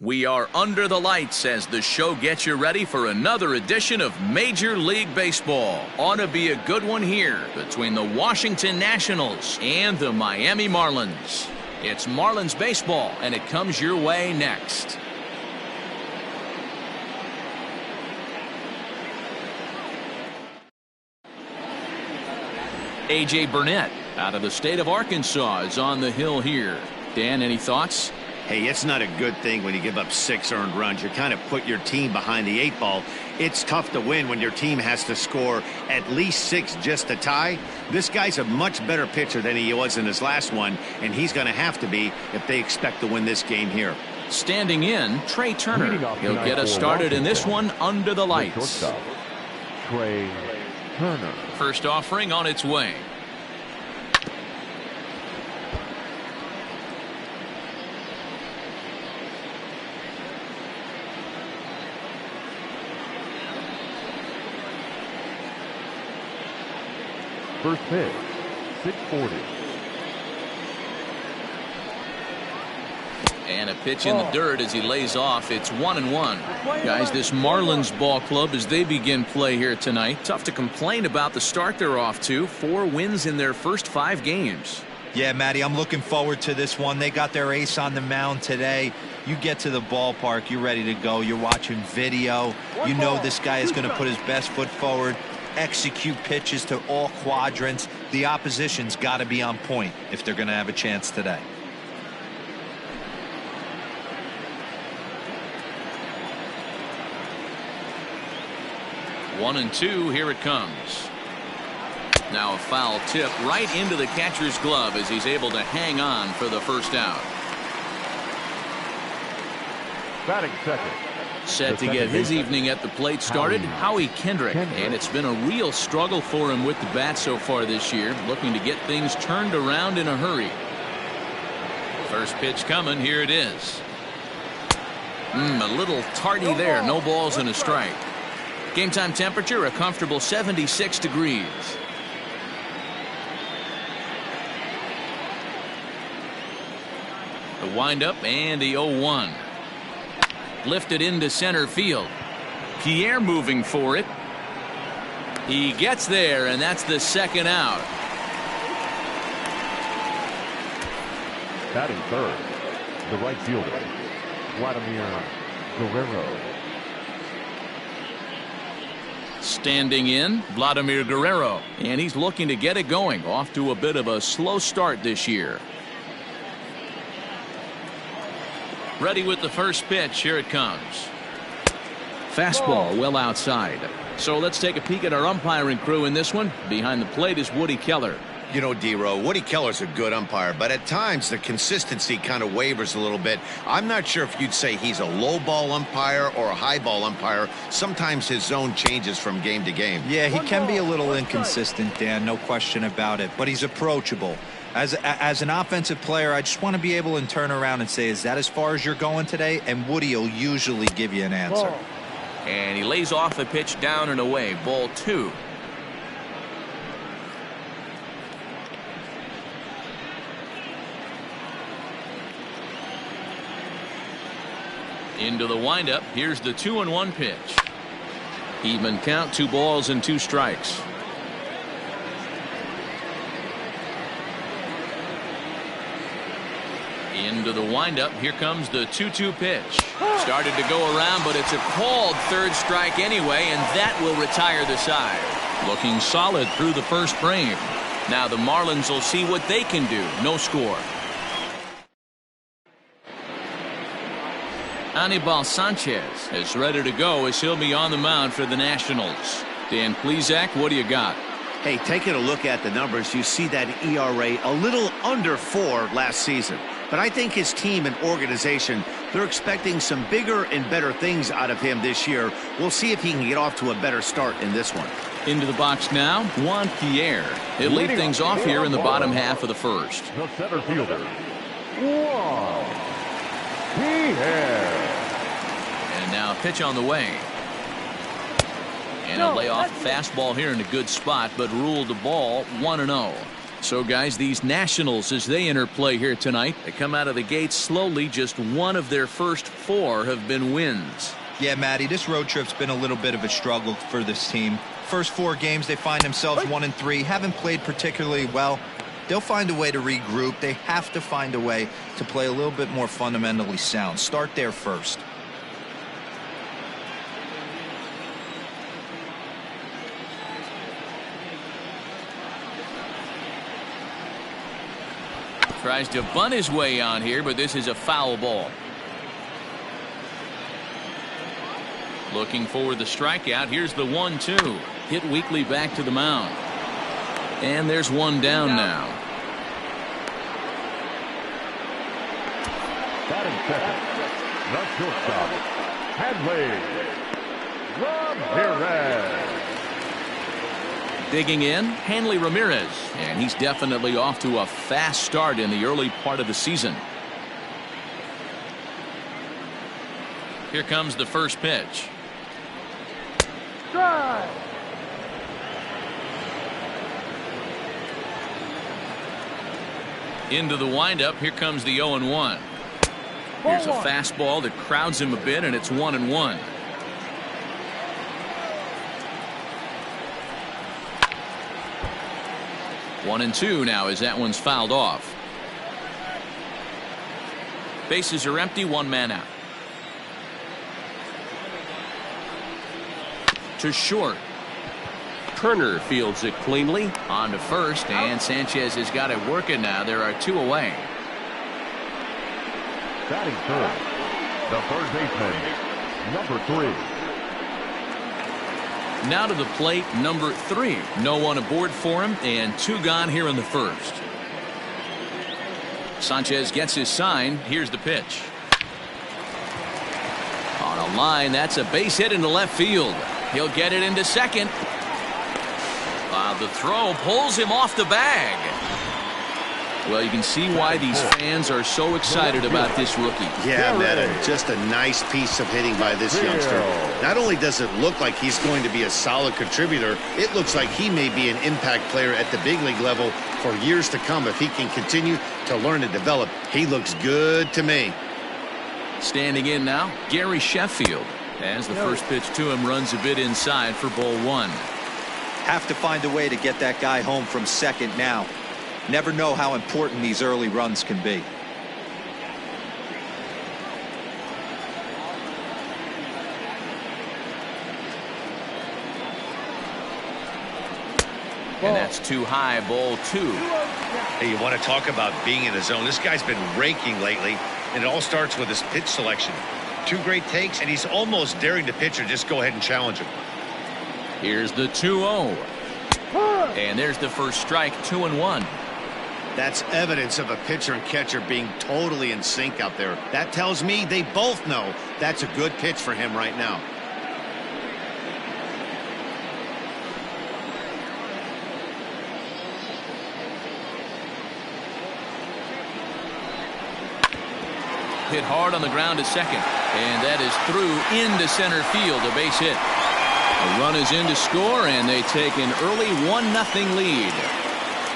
We are under the lights as the show gets you ready for another edition of Major League Baseball. Ought to be a good one here between the Washington Nationals and the Miami Marlins. It's Marlins baseball, and it comes your way next. A.J. Burnett out of the state of Arkansas is on the hill here. Dan, any thoughts? Hey, it's not a good thing when you give up 6 earned runs. You kind of put your team behind the 8 ball. It's tough to win when your team has to score at least 6 just to tie. This guy's a much better pitcher than he was in his last one, and he's going to have to be if they expect to win this game here. Standing in, Trey Turner. He'll get us started in this one under the lights. Trey Turner. First offering on its way. First pitch, 640. And a pitch in the dirt as he lays off. It's 1-1. Guys, this Marlins ball club as they begin play here tonight. Tough to complain about the start they're off to. 4 wins in their first 5 games. Yeah, Matty, I'm looking forward to this one. They got their ace on the mound today. You get to the ballpark, you're ready to go. You're watching video. You know this guy is going to put his best foot forward. Execute pitches to all quadrants. The opposition's got to be on point if they're going to have a chance today. One and two, here it comes. Now a foul tip right into the catcher's glove as he's able to hang on for the first out. Batting second. Set to get his evening at the plate started, Howie Kendrick. And it's been a real struggle for him with the bat so far this year, looking to get things turned around in a hurry. First pitch coming, here it is. A little tardy there, no balls and a strike. Game time temperature, a comfortable 76 degrees. The windup and the 0-1. Lifted into center field. Pierre moving for it. He gets there, and that's the second out. Batting third, the right fielder, Vladimir Guerrero. Standing in, Vladimir Guerrero, and he's looking to get it going. Off to a bit of a slow start this year. Ready with the first pitch. Here it comes. Fastball well outside. So let's take a peek at our umpiring crew in this one. Behind the plate is Woody Keller. You know, D-Row, Woody Keller's a good umpire, but at times the consistency kind of wavers a little bit. I'm not sure if you'd say he's a low ball umpire or a high ball umpire. Sometimes his zone changes from game to game. Yeah, he can be a little inconsistent, Dan, no question about it, but he's approachable. As an offensive player, I just want to be able to turn around and say, is that as far as you're going today? And Woody will usually give you an answer. And he lays off a pitch down and away. Ball 2. Into the windup. Here's the 2-1 pitch. Even count, 2 balls and 2 strikes. Into the windup. Here comes the 2-2 pitch. Started to go around, but it's a called third strike anyway, and that will retire the side. Looking solid through the first frame. Now the Marlins will see what they can do. No score. Anibal Sanchez is ready to go as he'll be on the mound for the Nationals. Dan Plesac, what do you got? Hey, taking a look at the numbers, you see that ERA a little under 4 last season. But I think his team and organization, they're expecting some bigger and better things out of him this year. We'll see if he can get off to a better start in this one. Into the box now, Juan Pierre. He'll lead things off here in the bottom half of the first. The center fielder, Juan Pierre. And now a pitch on the way. And a layoff fastball here in a good spot, but ruled the ball 1-0. So, guys, these Nationals, as they enter play here tonight, they come out of the gates slowly. Just one of their first 4 have been wins. Yeah, Matty, this road trip's been a little bit of a struggle for this team. First 4 games, they find themselves 1-3, haven't played particularly well. They'll find a way to regroup. They have to find a way to play a little bit more fundamentally sound. Start there first. Tries to bunt his way on here, but this is a foul ball. Looking for the strikeout. Here's the 1-2. Hit weakly back to the mound. And there's one down now. Batting second, the shortstop, Hanley Ramirez. Digging in, Hanley Ramirez, and he's definitely off to a fast start in the early part of the season. Here comes the first pitch. Drive. Into the windup. Here comes the 0-1. Here's a fastball that crowds him a bit, and it's 1-1. One and 2 now as that one's fouled off. Bases are empty, 1 man out. To short. Turner fields it cleanly. On to first, and Sanchez has got it working now. There are 2 away. Batting third, the third baseman, number 3. Now to the plate, number 3. No one aboard for him, and 2 gone here in the first. Sanchez gets his sign. Here's the pitch. On a line, that's a base hit into left field. He'll get it into second. The throw pulls him off the bag. Well, you can see why these fans are so excited about this rookie. Yeah, Meta, just a nice piece of hitting by this youngster. Not only does it look like he's going to be a solid contributor, it looks like he may be an impact player at the big league level for years to come if he can continue to learn and develop. He looks good to me. Standing in now, Gary Sheffield, as the first pitch to him runs a bit inside for ball 1. Have to find a way to get that guy home from second now. Never know how important these early runs can be. And that's too high, ball 2. Hey, you want to talk about being in the zone? This guy's been raking lately, and it all starts with his pitch selection. 2 great takes, and he's almost daring the pitcher just go ahead and challenge him. Here's the 2-0. And there's the first strike, 2-1. That's evidence of a pitcher and catcher being totally in sync out there. That tells me they both know that's a good pitch for him right now. Hit hard on the ground to second, and that is through into center field, a base hit. A run is in to score, and they take an early 1-0 lead.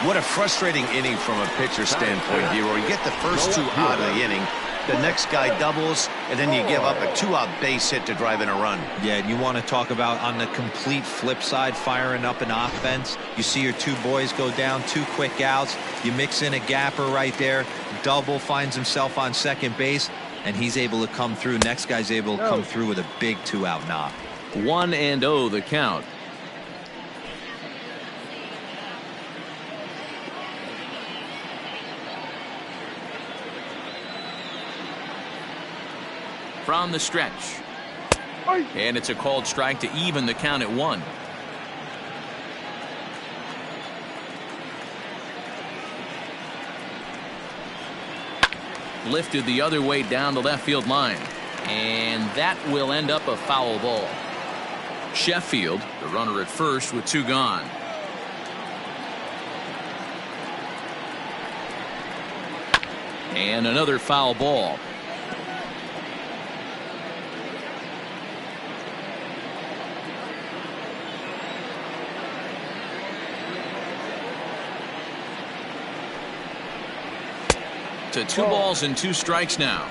What a frustrating inning from a pitcher standpoint, Hero. You get the first 2 out of the inning, the next guy doubles, and then you give up a 2-out base hit to drive in a run. Yeah, and you want to talk about on the complete flip side, firing up an offense. You see your 2 boys go down, 2 quick outs. You mix in a gapper right there. Double, finds himself on second base, and he's able to come through. Next guy's able to come through with a big 2-out knock. 1-0 the count. From the stretch. And it's a called strike to even the count at 1. Lifted the other way down the left field line. And that will end up a foul ball. Sheffield, the runner at first with 2 gone. And another foul ball. to 2 balls and 2 strikes now.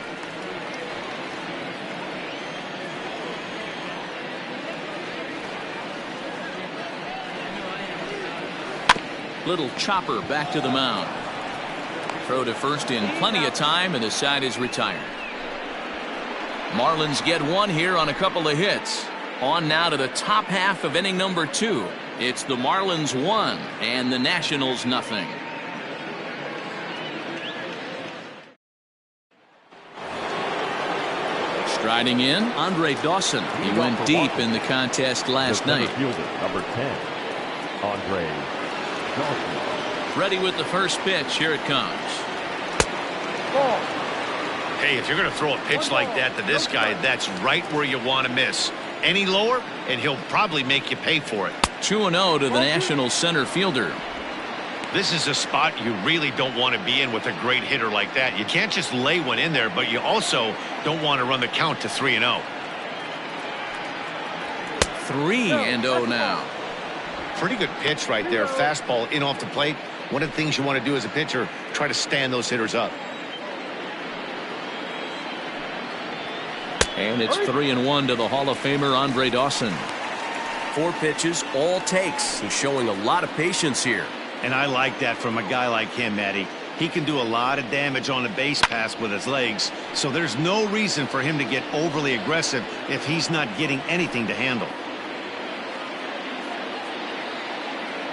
Little chopper back to the mound. Throw to first in plenty of time, and the side is retired. Marlins get one here on a couple of hits. On now to the top half of inning number 2. It's the Marlins 1 and the Nationals nothing. Striding in, Andre Dawson. He went deep in the contest last night. Number 10, Andre Dawson. Ready with the first pitch. Here it comes. Hey, if you're going to throw a pitch like that to this guy, that's right where you want to miss. Any lower, and he'll probably make you pay for it. 2-0 to the Nationals center fielder. This is a spot you really don't want to be in with a great hitter like that. You can't just lay one in there, but you also don't want to run the count to 3-0. 3-0 now. Pretty good pitch right there. Fastball in off the plate. One of the things you want to do as a pitcher, try to stand those hitters up. And it's 3-1 to the Hall of Famer Andre Dawson. 4 pitches, all takes. He's showing a lot of patience here. And I like that from a guy like him, Matty. He can do a lot of damage on the base pass with his legs, so there's no reason for him to get overly aggressive if he's not getting anything to handle.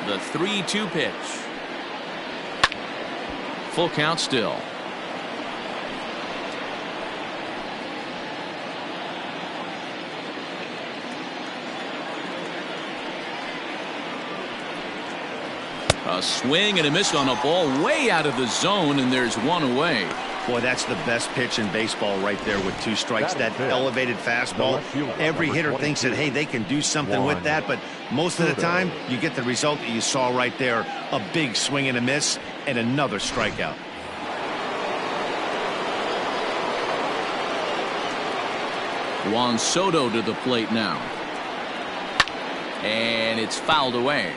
The 3-2 pitch. Full count still. A swing and a miss on a ball way out of the zone, and there's one away. Boy, that's the best pitch in baseball right there with 2 strikes. That elevated fastball. Every hitter thinks that, hey, they can do something with that, but most of the time you get the result that you saw right there. A big swing and a miss and another strikeout. Juan Soto to the plate now. And it's fouled away.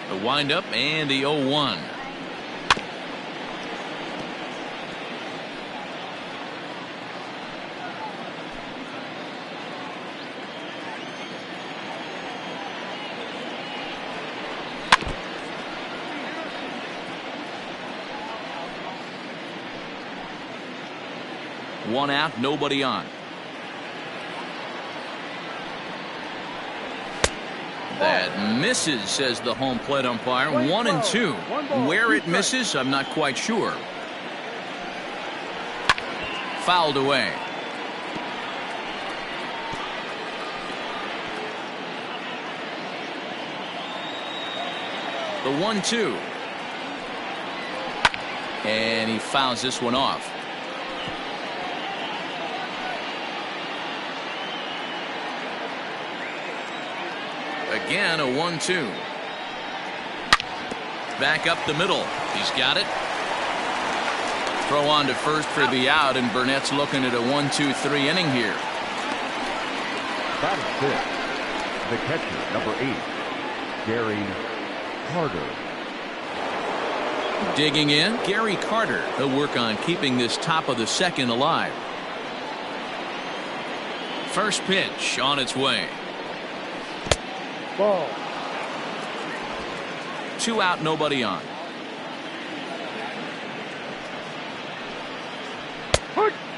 The windup and the 0-1. One out, nobody on. That misses, says the home plate umpire. 1-2. Where it misses, I'm not quite sure. Fouled away. The 1-2. And he fouls this one off. Again, a 1-2. Back up the middle. He's got it. Throw on to first for the out, and Burnett's looking at a 1-2-3 inning here. Batting fifth, the catcher, number 8, Gary Carter. Digging in, Gary Carter. He'll work on keeping this top of the second alive. First pitch on its way. Ball. 2 out, nobody on.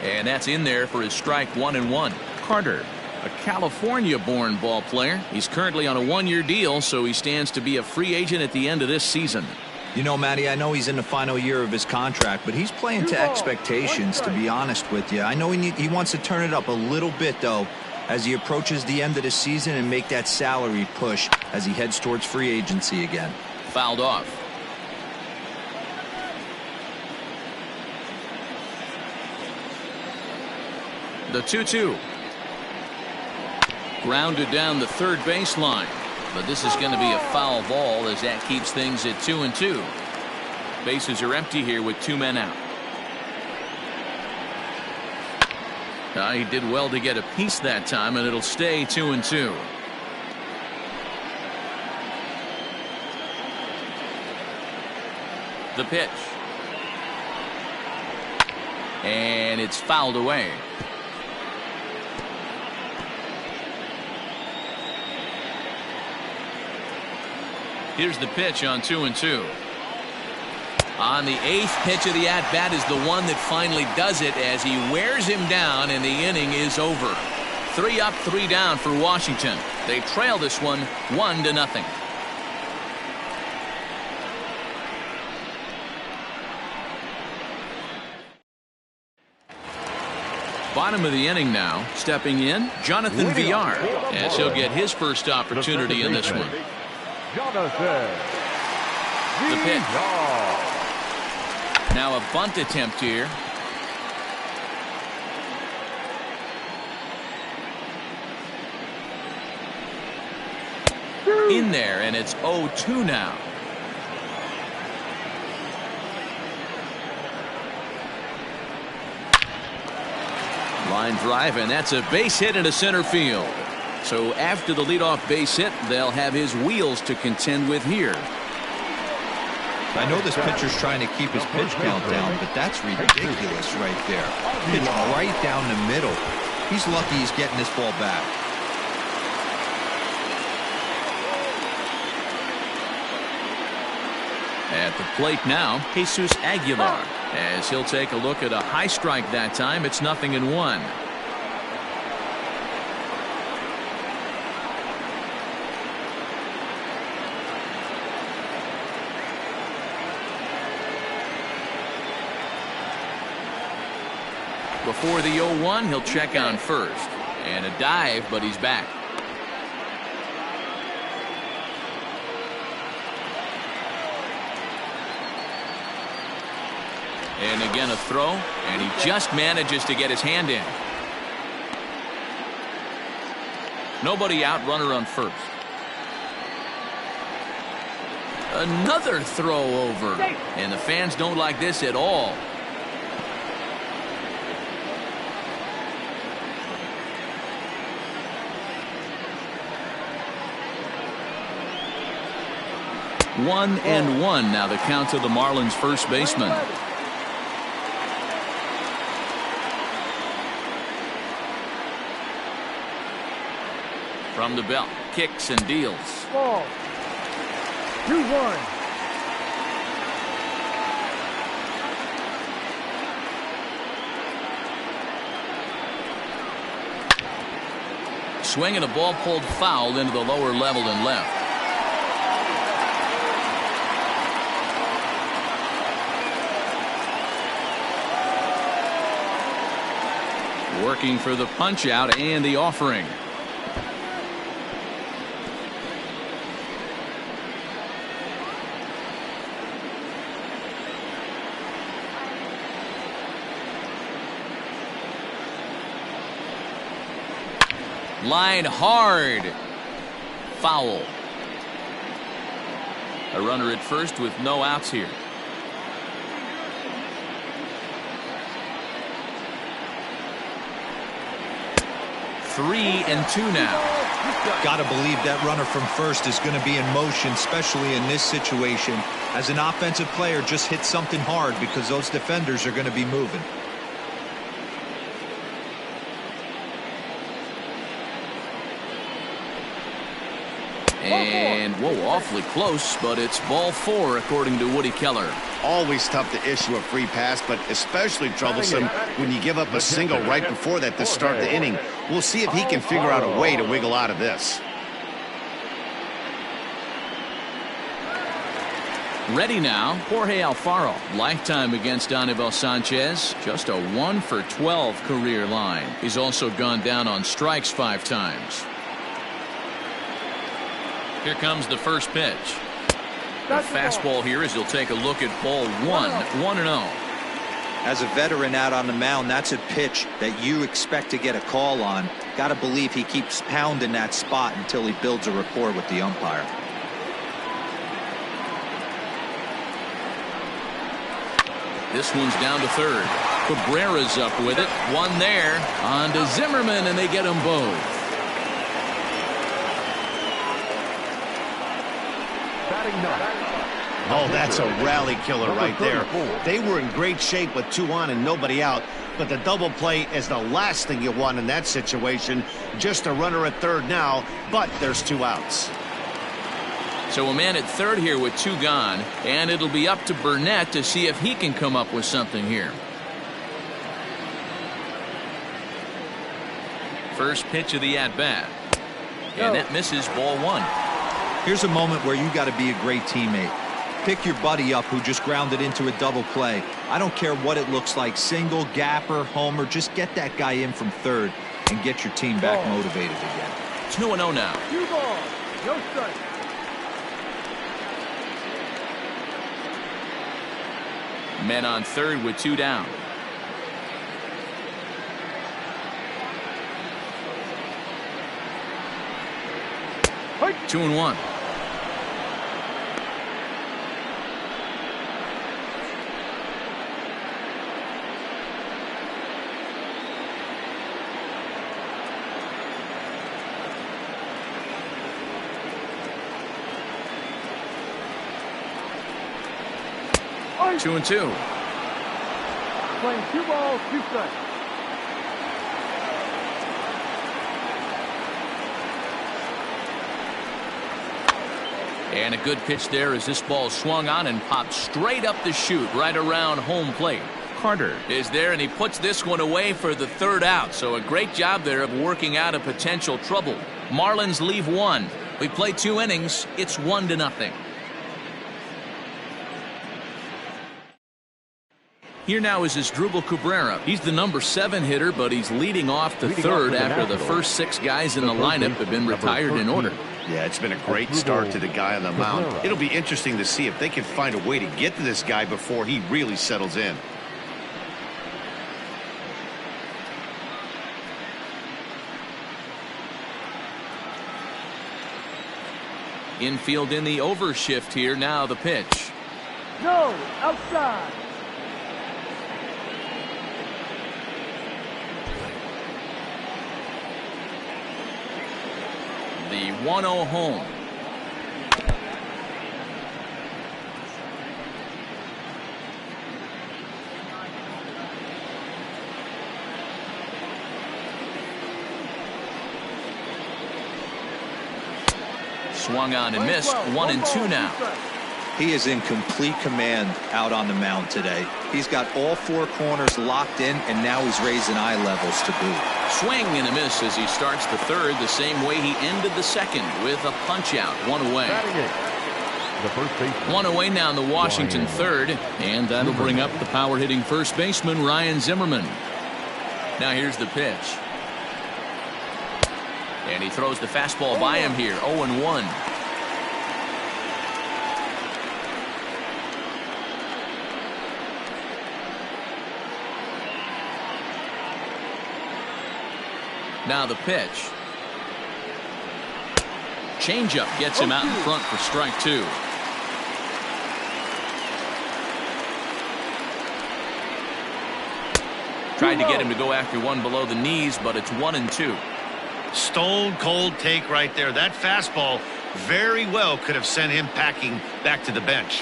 And that's in there for his strike 1-1. Carter, a California-born ball player. He's currently on a 1-year deal, so he stands to be a free agent at the end of this season. You know, Matty, I know he's in the final year of his contract, but he's playing to expectations, to be honest with you. I know he wants to turn it up a little bit, though, as he approaches the end of the season and make that salary push as he heads towards free agency again. Fouled off. The 2-2. Grounded down the third baseline. But this is going to be a foul ball as that keeps things at 2-2. Bases are empty here with 2 men out. He did well to get a piece that time, and it'll stay 2-2. The pitch. And it's fouled away. Here's the pitch on 2-2. On the 8th pitch of the at-bat is the one that finally does it as he wears him down, and the inning is over. 3 up, 3 down for Washington. They trail this one 1-0. Bottom of the inning now. Stepping in, Jonathan Villar, as he'll get his first opportunity in this one. The pitch. Now a bunt attempt here. In there, and it's 0-2 now. Line drive, and that's a base hit into center field. So after the leadoff base hit, they'll have his wheels to contend with here. I know this pitcher's trying to keep his pitch count down, but that's ridiculous right there. Pitch right down the middle. He's lucky he's getting this ball back. At the plate now, Jesus Aguilar, as he'll take a look at a high strike that time. It's 0-1. Before the 0-1, he'll check on first. And a dive, but he's back. And again a throw, and he just manages to get his hand in. Nobody out, runner on first. Another throw over, and the fans don't like this at all. One and one now the count to the Marlins first baseman. From the belt, kicks and deals. Ball. 2-1. Swing and a ball pulled foul into the lower level and left. Working for the punch out and the offering. Line hard. Foul. A runner at first with no outs here. 3-2 now. Got to believe that runner from first is going to be in motion, especially in this situation. As an offensive player, just hit something hard because those defenders are going to be moving. And, whoa, awfully close, but it's ball 4 according to Woody Keller. Always tough to issue a free pass, but especially troublesome when you give up a single right before that to start the inning. We'll see if he can figure out a way to wiggle out of this. Ready now, Jorge Alfaro. Lifetime against Anibal Sanchez. Just a 1-for-12 career line. He's also gone down on strikes 5 times. Here comes the first pitch. The fastball here as he'll take a look at ball 1, 1-0. As a veteran out on the mound, that's a pitch that you expect to get a call on. Got to believe he keeps pounding that spot until he builds a rapport with the umpire. This one's down to third. Cabrera's up with it. One there. On to Zimmerman, and they get them both. Batting 9. Oh, that's a rally killer right there. They were in great shape with 2 on and nobody out, but the double play is the last thing you want in that situation. Just a runner at third now, but there's 2 outs. So a man at third here with 2 gone, and it'll be up to Burnett to see if he can come up with something here. First pitch of the at-bat. And that misses, ball 1. Here's a moment where you got to be a great teammate. Pick your buddy up who just grounded into a double play. I don't care what it looks like, single, gapper, homer, just get that guy in from third and get your team back motivated again. 2-0 now. 2 balls, no strikes. Men on third with 2 down. Hey. 2-1. Hey. 2-2. Playing 2 balls, 2 strikes. And a good pitch there as this ball swung on and popped straight up the chute right around home plate. Carter is there, and he puts this one away for the 3rd out. So a great job there of working out a potential trouble. Marlins leave 1. We play 2 innings. It's 1-0. Here now is Asdrubal Cabrera. He's the number 7 hitter, but he's leading off the third after the first 6 guys in the lineup have been retired in order. Yeah, it's been a great start to the guy on the mound. It'll be interesting to see if they can find a way to get to this guy before he really settles in. Infield in the overshift here. Now the pitch. No, outside. The 1-0 home. Swung on and missed. 1-2 now. He is in complete command out on the mound today. He's got all 4 corners locked in, and now he's raising eye levels to boot. Swing and a miss as he starts the third the same way he ended the second with a punch out. 1 away. The first baseman. 1 away now in the Washington third, and that'll bring up the power hitting first baseman Ryan Zimmerman. Now here's the pitch. And he throws the fastball by him here. 0-1. Now the pitch. Changeup gets him out in front for strike 2. Tried to get him to go after one below the knees, but it's 1-2. Stone cold take right there. That fastball very well could have sent him packing back to the bench.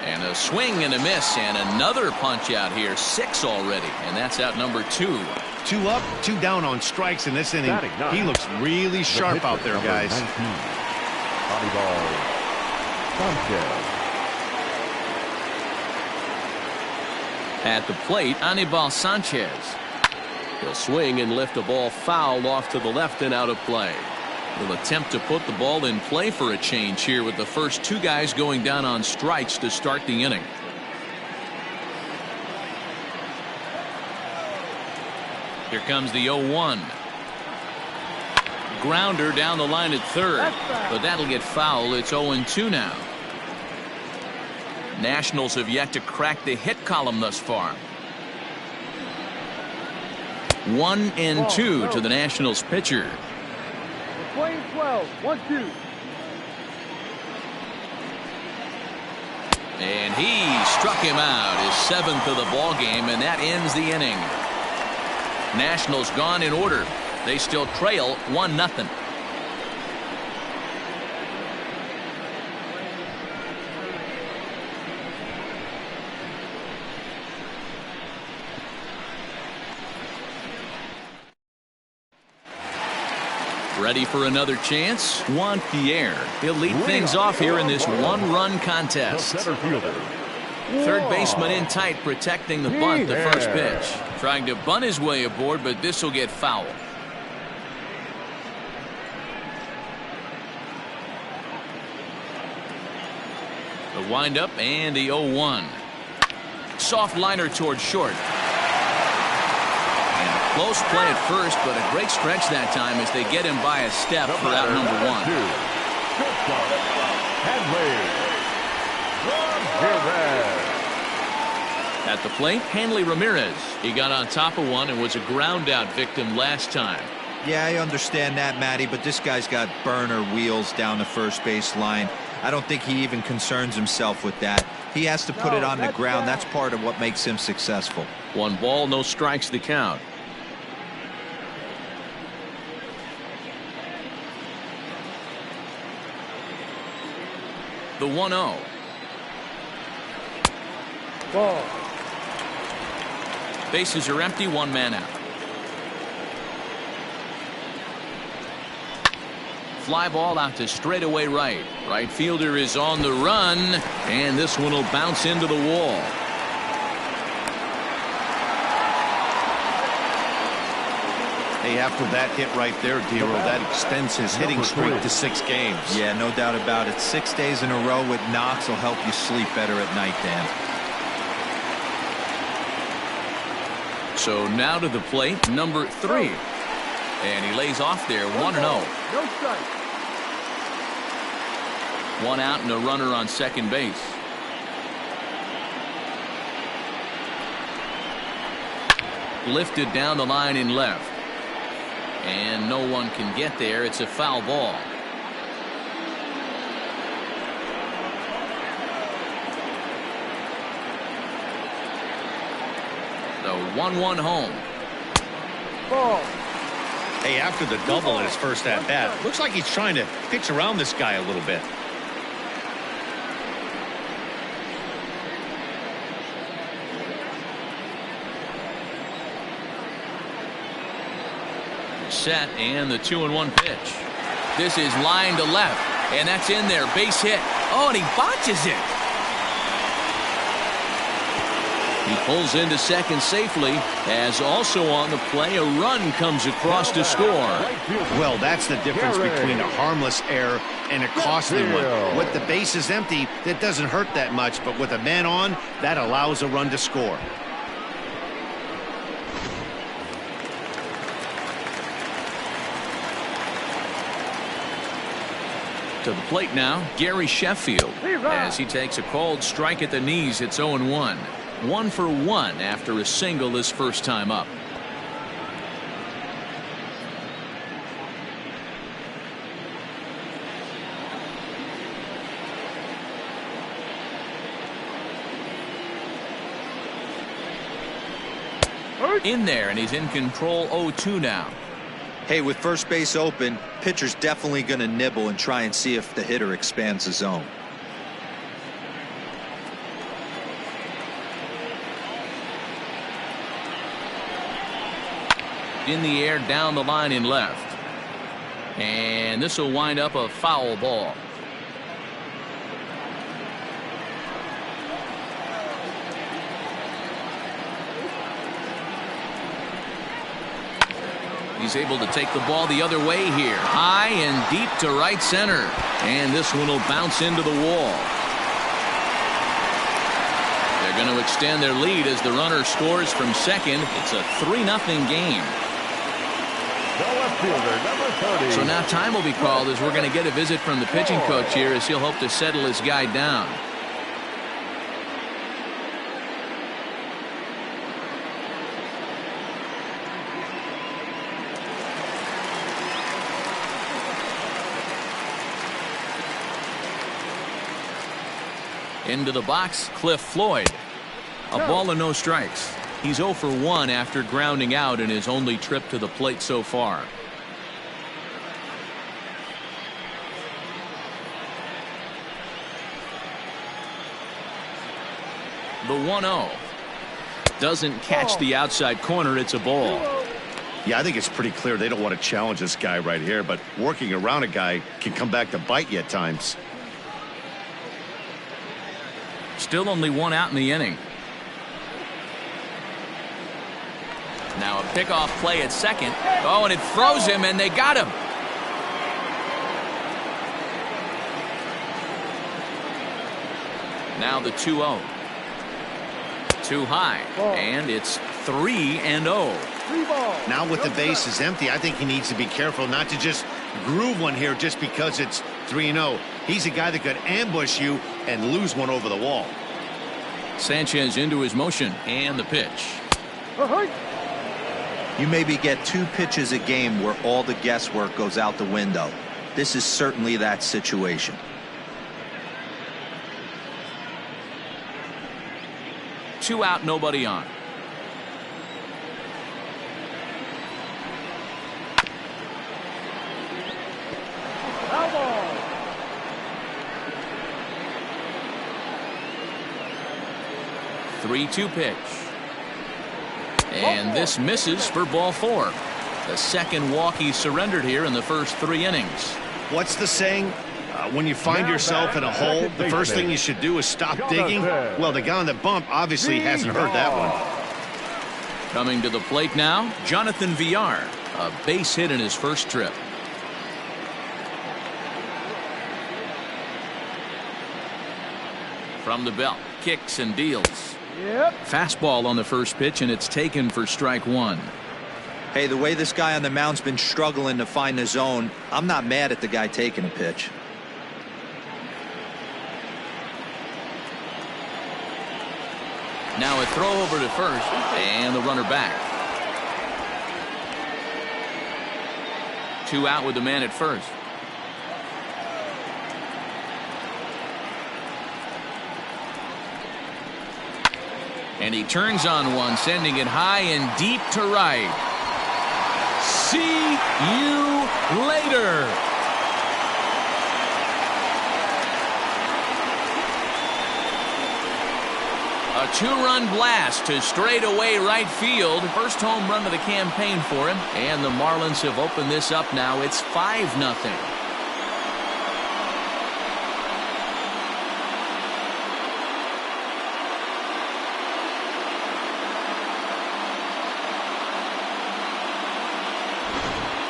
And a swing and a miss, and another punch out here. 6 already, and that's out number 2. 2 up, 2 down on strikes in this inning. He looks really sharp out there, guys. 19, Anibal Sanchez. At the plate, Anibal Sanchez. He'll swing and lift a ball foul off to the left and out of play. Will attempt to put the ball in play for a change here with the first 2 guys going down on strikes to start the inning. Here comes the 0-1. Grounder down the line at third, but that'll get foul. It's 0-2 now. Nationals have yet to crack the hit column thus far. 1-2 to the Nationals pitcher. Playing 12, 1-2. And he struck him out, his 7th of the ball game, and that ends the inning. Nationals gone in order. They still trail 1-0. Ready for another chance? Juan Pierre. He'll lead things off here in this one-run contest. The center fielder. Third baseman in tight, protecting the bunt, the first pitch. Trying to bunt his way aboard, but this will get foul. The windup and the 0-1. Soft liner towards short. And a close play at first, but a great stretch that time as they get him by a step for out number 1. At the plate, Hanley Ramirez. He got on top of one and was a ground out victim last time. Yeah, I understand that, Matty, but this guy's got burner wheels down the first base line. I don't think he even concerns himself with that. He has to put it on the ground. That's part of what makes him successful. 1 ball, no strikes the count. The 1-0. Ball. Bases are empty, 1 man out. Fly ball out to straightaway right. Right fielder is on the run, and this one will bounce into the wall. Hey, after that hit right there, Dero, that extends his hitting streak to 6 games. Yeah, no doubt about it. 6 days in a row with knocks will help you sleep better at night, Dan. So now to the plate, number 3. And he lays off there, 1-0. No strike. 1 out and a runner on second base. Lifted down the line in left. And no one can get there. It's a foul ball. The 1-1 home. Ball. Hey, after the double in his first at-bat, looks like he's trying to pitch around this guy a little bit. Set and the 2-1 pitch. This is line to left, and that's in there. Base hit. Oh, and he botches it. He pulls into second safely, as also on the play a run comes across to score. Well, that's the difference between a harmless error and a costly one. With the bases empty, that doesn't hurt that much, but with a man on, that allows a run to score. To the plate now, Gary Sheffield, as he takes a called strike at the knees. It's 0-1. 1 for 1 after a single his first time up. In there, and he's in control. 0-2 now. Hey, with first base open, pitcher's definitely going to nibble and try and see if the hitter expands the zone. In the air, down the line in left. And this will wind up a foul ball. He's able to take the ball the other way here. High and deep to right center. And this one will bounce into the wall. They're going to extend their lead as the runner scores from second. It's a 3-0 game. The left fielder, number 30. So now time will be called as we're going to get a visit from the pitching coach here as he'll hope to settle his guy down. Into the box, Cliff Floyd. A ball and no strikes. He's 0 for 1 after grounding out in his only trip to the plate so far. The 1-0. Doesn't catch the outside corner. It's a ball. Yeah, I think it's pretty clear they don't want to challenge this guy right here, but working around a guy can come back to bite you at times. Still only one out in the inning. Now a pickoff play at second. Oh, and it throws him, and they got him. Now the 2-0. Too high, and it's 3-0. Now with the bases empty, I think he needs to be careful not to just groove one here just because it's 3-0. He's a guy that could ambush you and lose one over the wall. Sanchez into his motion, and the pitch. You maybe get 2 pitches a game where all the guesswork goes out the window. This is certainly that situation. Two out, nobody on. Foul ball. 3-2 pitch. And this misses for ball 4. The second walk he surrendered here in the first 3 innings. What's the saying? When you find yourself in a hole, the first thing you should do is stop digging. Well, the guy on the bump obviously hasn't heard that one. Coming to the plate now, Jonathan Villar. A base hit in his first trip. From the belt, kicks and deals. Fastball on the first pitch, and it's taken for strike 1. Hey, the way this guy on the mound's been struggling to find the zone, I'm not mad at the guy taking a pitch. Now a throw over to first, and the runner back. 2 out with the man at first. And he turns on one, sending it high and deep to right. See you later. A 2-run blast to straightaway right field. First home run of the campaign for him. And the Marlins have opened this up now. It's 5-0.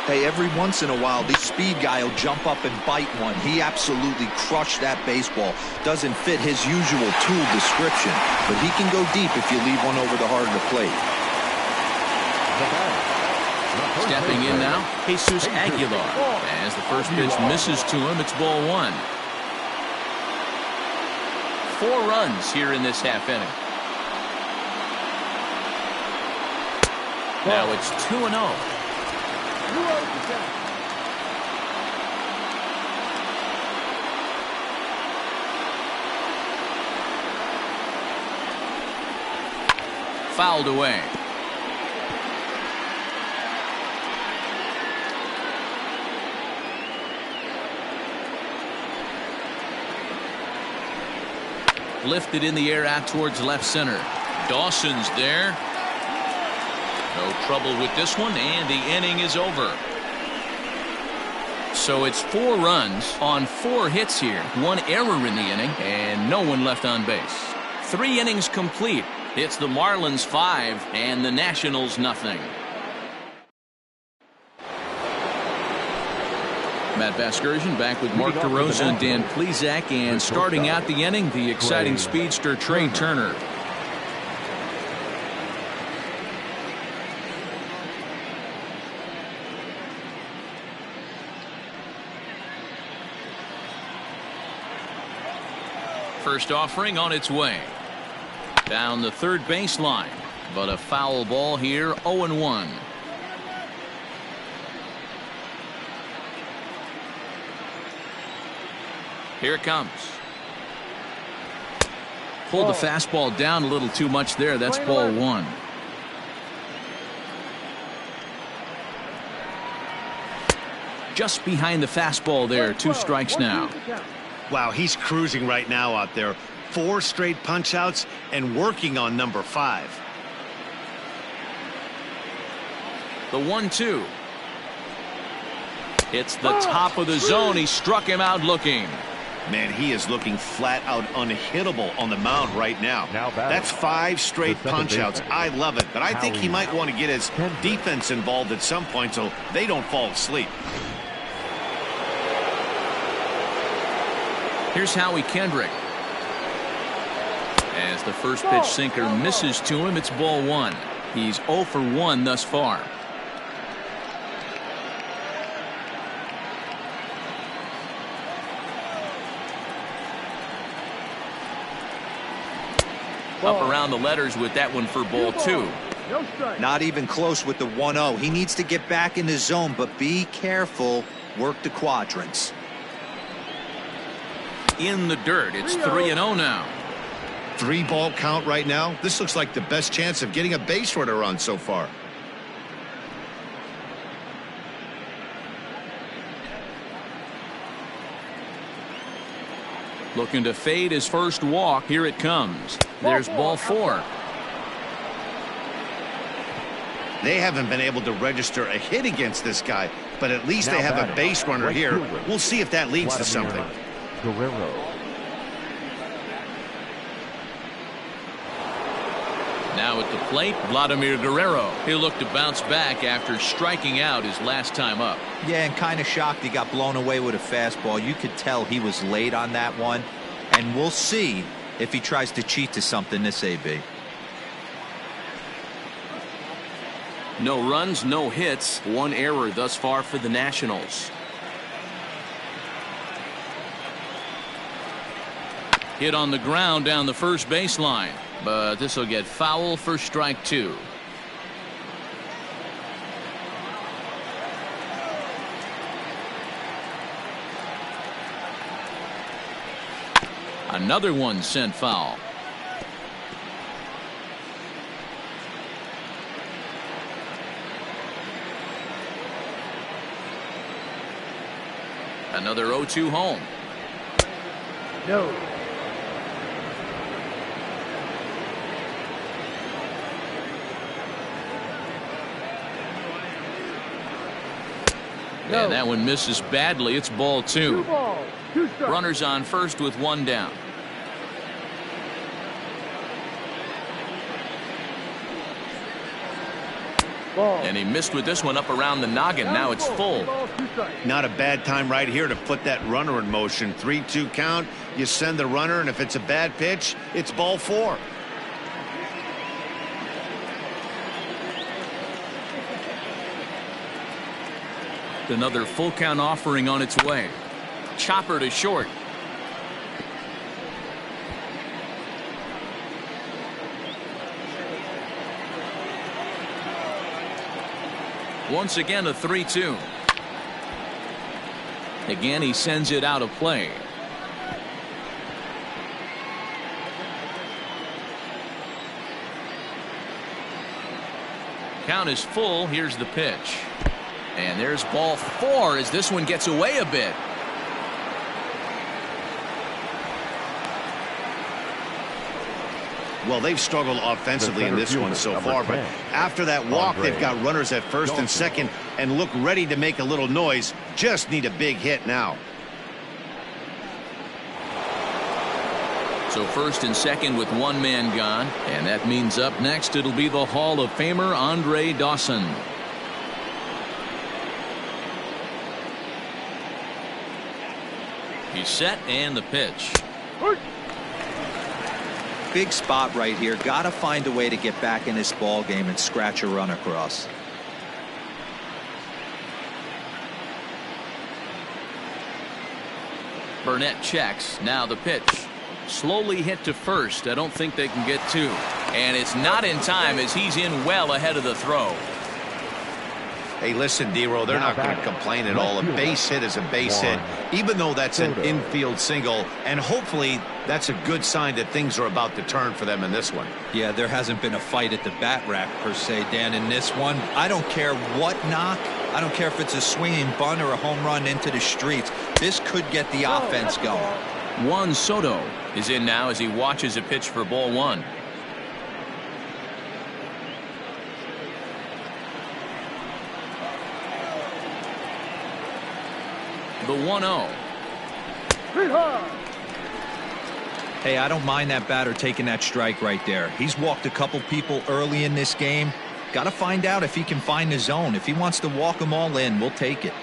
Hey, every once in a while, the speed guy will jump up and bite one. He absolutely crushed that baseball. Doesn't fit his usual tool description, but he can go deep if you leave one over the heart of the plate. Stepping in now, Jesus Aguilar. As the first pitch misses to him, it's ball 1. 4 runs here in this half inning. Now it's 2-0. Fouled away. Lifted in the air out towards left center. Dawson's there. No trouble with this one, and the inning is over. So it's 4 runs on 4 hits here. 1 error in the inning, and no one left on base. 3 innings complete. It's the Marlins 5 and the Nationals nothing. Matt Vasgersian back with Mark DeRosa and Dan Plesac, and starting out the inning, the exciting speedster Trey Turner. First offering on its way. Down the third baseline, but a foul ball here, 0-1. Here it comes. Pulled the fastball down a little too much there. That's ball 1. Just behind the fastball there. 2 strikes now. Wow, he's cruising right now out there. 4 straight punch outs and working on number 5. The 1-2. It's the top of the zone. He struck him out looking. Man, he is looking flat out unhittable on the mound right now. That's 5 straight punch-outs. I love it, but I think he might want to get his defense involved at some point so they don't fall asleep. Here's Howie Kendrick. As the first pitch sinker misses to him, it's ball 1. He's 0 for 1 thus far. Up around the letters with that one for ball 2. Not even close with the 1-0. He needs to get back in the zone, but be careful. Work the quadrants. In the dirt. It's 3-0 now. 3-ball count right now. This looks like the best chance of getting a base runner on so far. Looking to fade his first walk. Here it comes. There's ball 4. They haven't been able to register a hit against this guy, but at least they have a base runner here. We'll see if that leads to something. Guerrero. Now at the plate, Vladimir Guerrero. He'll look to bounce back after striking out his last time up. Yeah, and kind of shocked he got blown away with a fastball. You could tell he was late on that one. And we'll see if he tries to cheat to something this AB. No runs, no hits. 1 error thus far for the Nationals. Hit on the ground down the first baseline. But this will get foul for strike 2. Another one sent foul. Another 0-2 home. No. And that one misses badly. It's ball 2. 2 balls, 2 strikes. Runners on first with 1 down. Ball. And he missed with this one up around the noggin. Now it's full. 2 balls, 2 strikes. Not a bad time right here to put that runner in motion. 3-2 count. You send the runner, and if it's a bad pitch, it's ball 4. Another full count offering on its way. Chopper to short. Once again a 3-2. Again he sends it out of play. Count is full. Here's the pitch. And there's ball 4 as this one gets away a bit. Well, they've struggled offensively in this one so far, but after that walk, they've got runners at first and second and look ready to make a little noise. Just need a big hit now. So first and second with 1 man gone, and that means up next it'll be the Hall of Famer Andre Dawson. He's set, and the pitch. Big spot right here. Got to find a way to get back in this ball game and scratch a run across. Burnett checks. Now the pitch. Slowly hit to first. I don't think they can get 2. And it's not in time as he's in well ahead of the throw. Hey, listen, D-Row, they're not going to complain at all. A base hit is a base hit, even though that's an infield single. And hopefully that's a good sign that things are about to turn for them in this one. Yeah, there hasn't been a fight at the bat rack, per se, Dan, in this one. I don't care what knock. I don't care if it's a swinging bunt or a home run into the streets. This could get the offense going. Juan Soto is in now as he watches a pitch for ball 1. The 1-0. Hey, I don't mind that batter taking that strike right there. He's walked a couple people early in this game. Got to find out if he can find the zone. If he wants to walk them all in, we'll take it.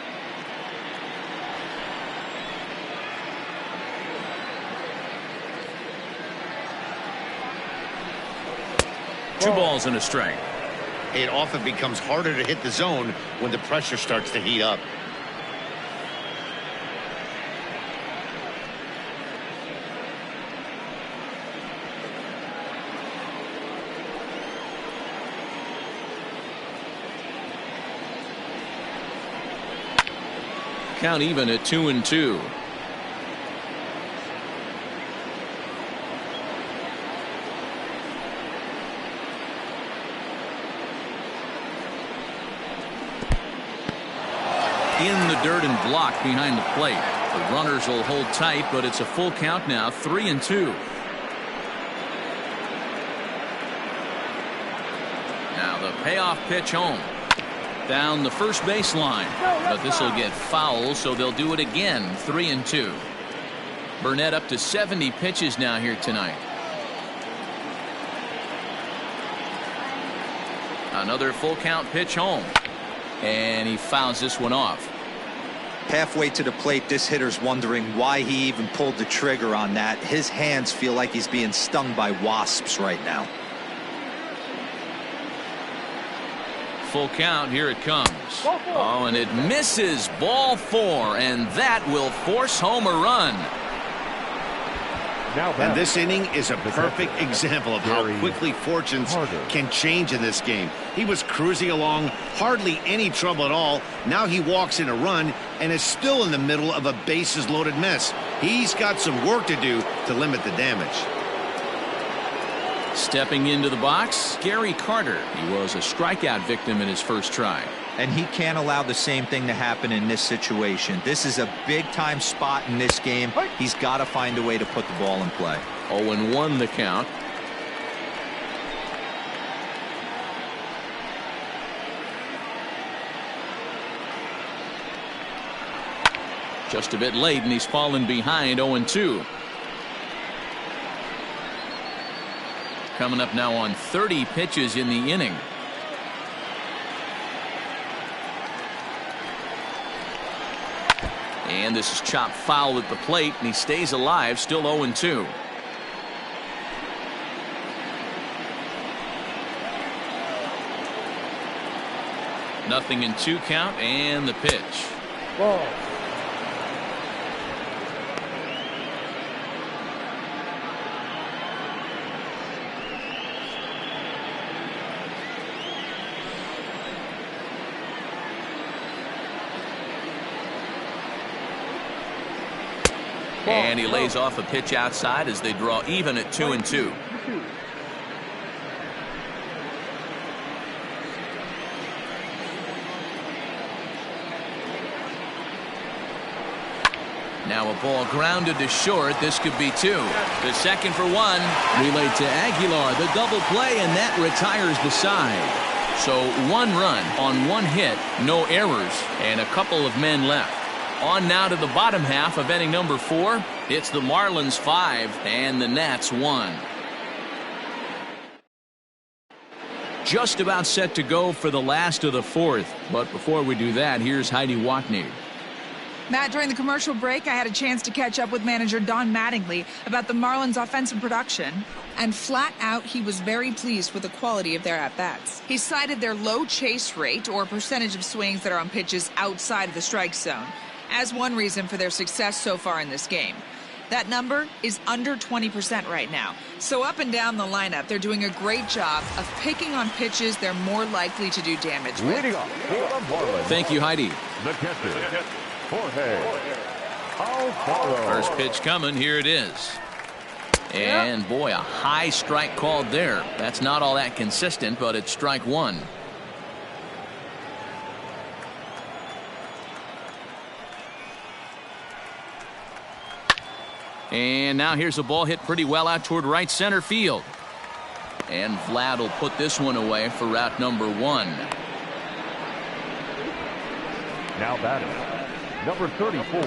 Two balls and a strike. It often becomes harder to hit the zone when the pressure starts to heat up. Count even at 2-2. In the dirt and blocked behind the plate. The runners will hold tight, but it's a full count now, 3-2. Now the payoff pitch home. Down the first baseline, but this will get foul, so they'll do it again. 3-2. Burnett up to 70 pitches now here tonight. Another full count pitch home, and he fouls this one off. Halfway to the plate, this hitter's wondering why he even pulled the trigger on that. His hands feel like he's being stung by wasps right now. Full count, here it comes. Oh, and it misses. Ball 4, and that will force home a run. And this inning is a perfect example of how quickly fortunes can change in this game. He was cruising along, hardly any trouble at all. Now he walks in a run and is still in the middle of a bases loaded mess. He's got some work to do to limit the damage. Stepping into the box, Gary Carter. He was a strikeout victim in his first try. And he can't allow the same thing to happen in this situation. This is a big-time spot in this game. He's got to find a way to put the ball in play. 0-1 the count. Just a bit late, and he's fallen behind. 0-2. Coming up now on 30 pitches in the inning. And this is chopped foul at the plate, and he stays alive, still 0-2. Nothing in 2 count, and the pitch. Ball. And he lays off a pitch outside as they draw even at 2-2. Now a ball grounded to short. This could be 2. The second for 1. Relayed to Aguilar. The double play, and that retires the side. So 1 run on 1 hit, no errors, and a couple of men left. On now to the bottom half of inning number 4. It's the Marlins 5 and the Nats 1. Just about set to go for the last of the 4th. But before we do that, here's Heidi Watney. Matt, during the commercial break, I had a chance to catch up with manager Don Mattingly about the Marlins' offensive production. And flat out, he was very pleased with the quality of their at-bats. He cited their low chase rate, or percentage of swings that are on pitches outside of the strike zone, as one reason for their success so far in this game. That number is under 20% right now. So up and down the lineup, they're doing a great job of picking on pitches they're more likely to do damage with. Leading off for the Marlins, Thank you, Heidi. the catcher, Jorge Alfaro. First pitch coming. Here it is. And boy, a high strike called there. That's not all that consistent, but it's strike 1. And now here's a ball hit pretty well out toward right center field. And Vlad will put this one away for route number 1. Now batting, number 34.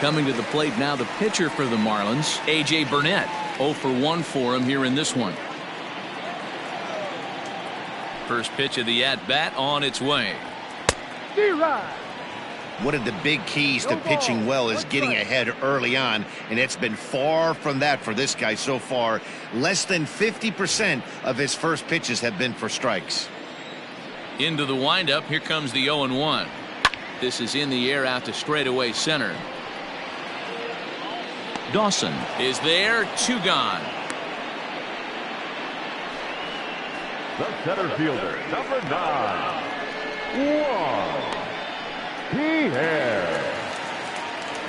Coming to the plate now, the pitcher for the Marlins, A.J. Burnett. 0 for 1 for him here in this one. First pitch of the at-bat on its way. One of the big keys to pitching well is getting ahead early on, and it's been far from that for this guy so far. Less than 50% of his first pitches have been for strikes. Into the windup, here comes the 0-1. This is in the air out to straightaway center. Dawson is there, 2 gone. The center fielder, number 9. Pierre.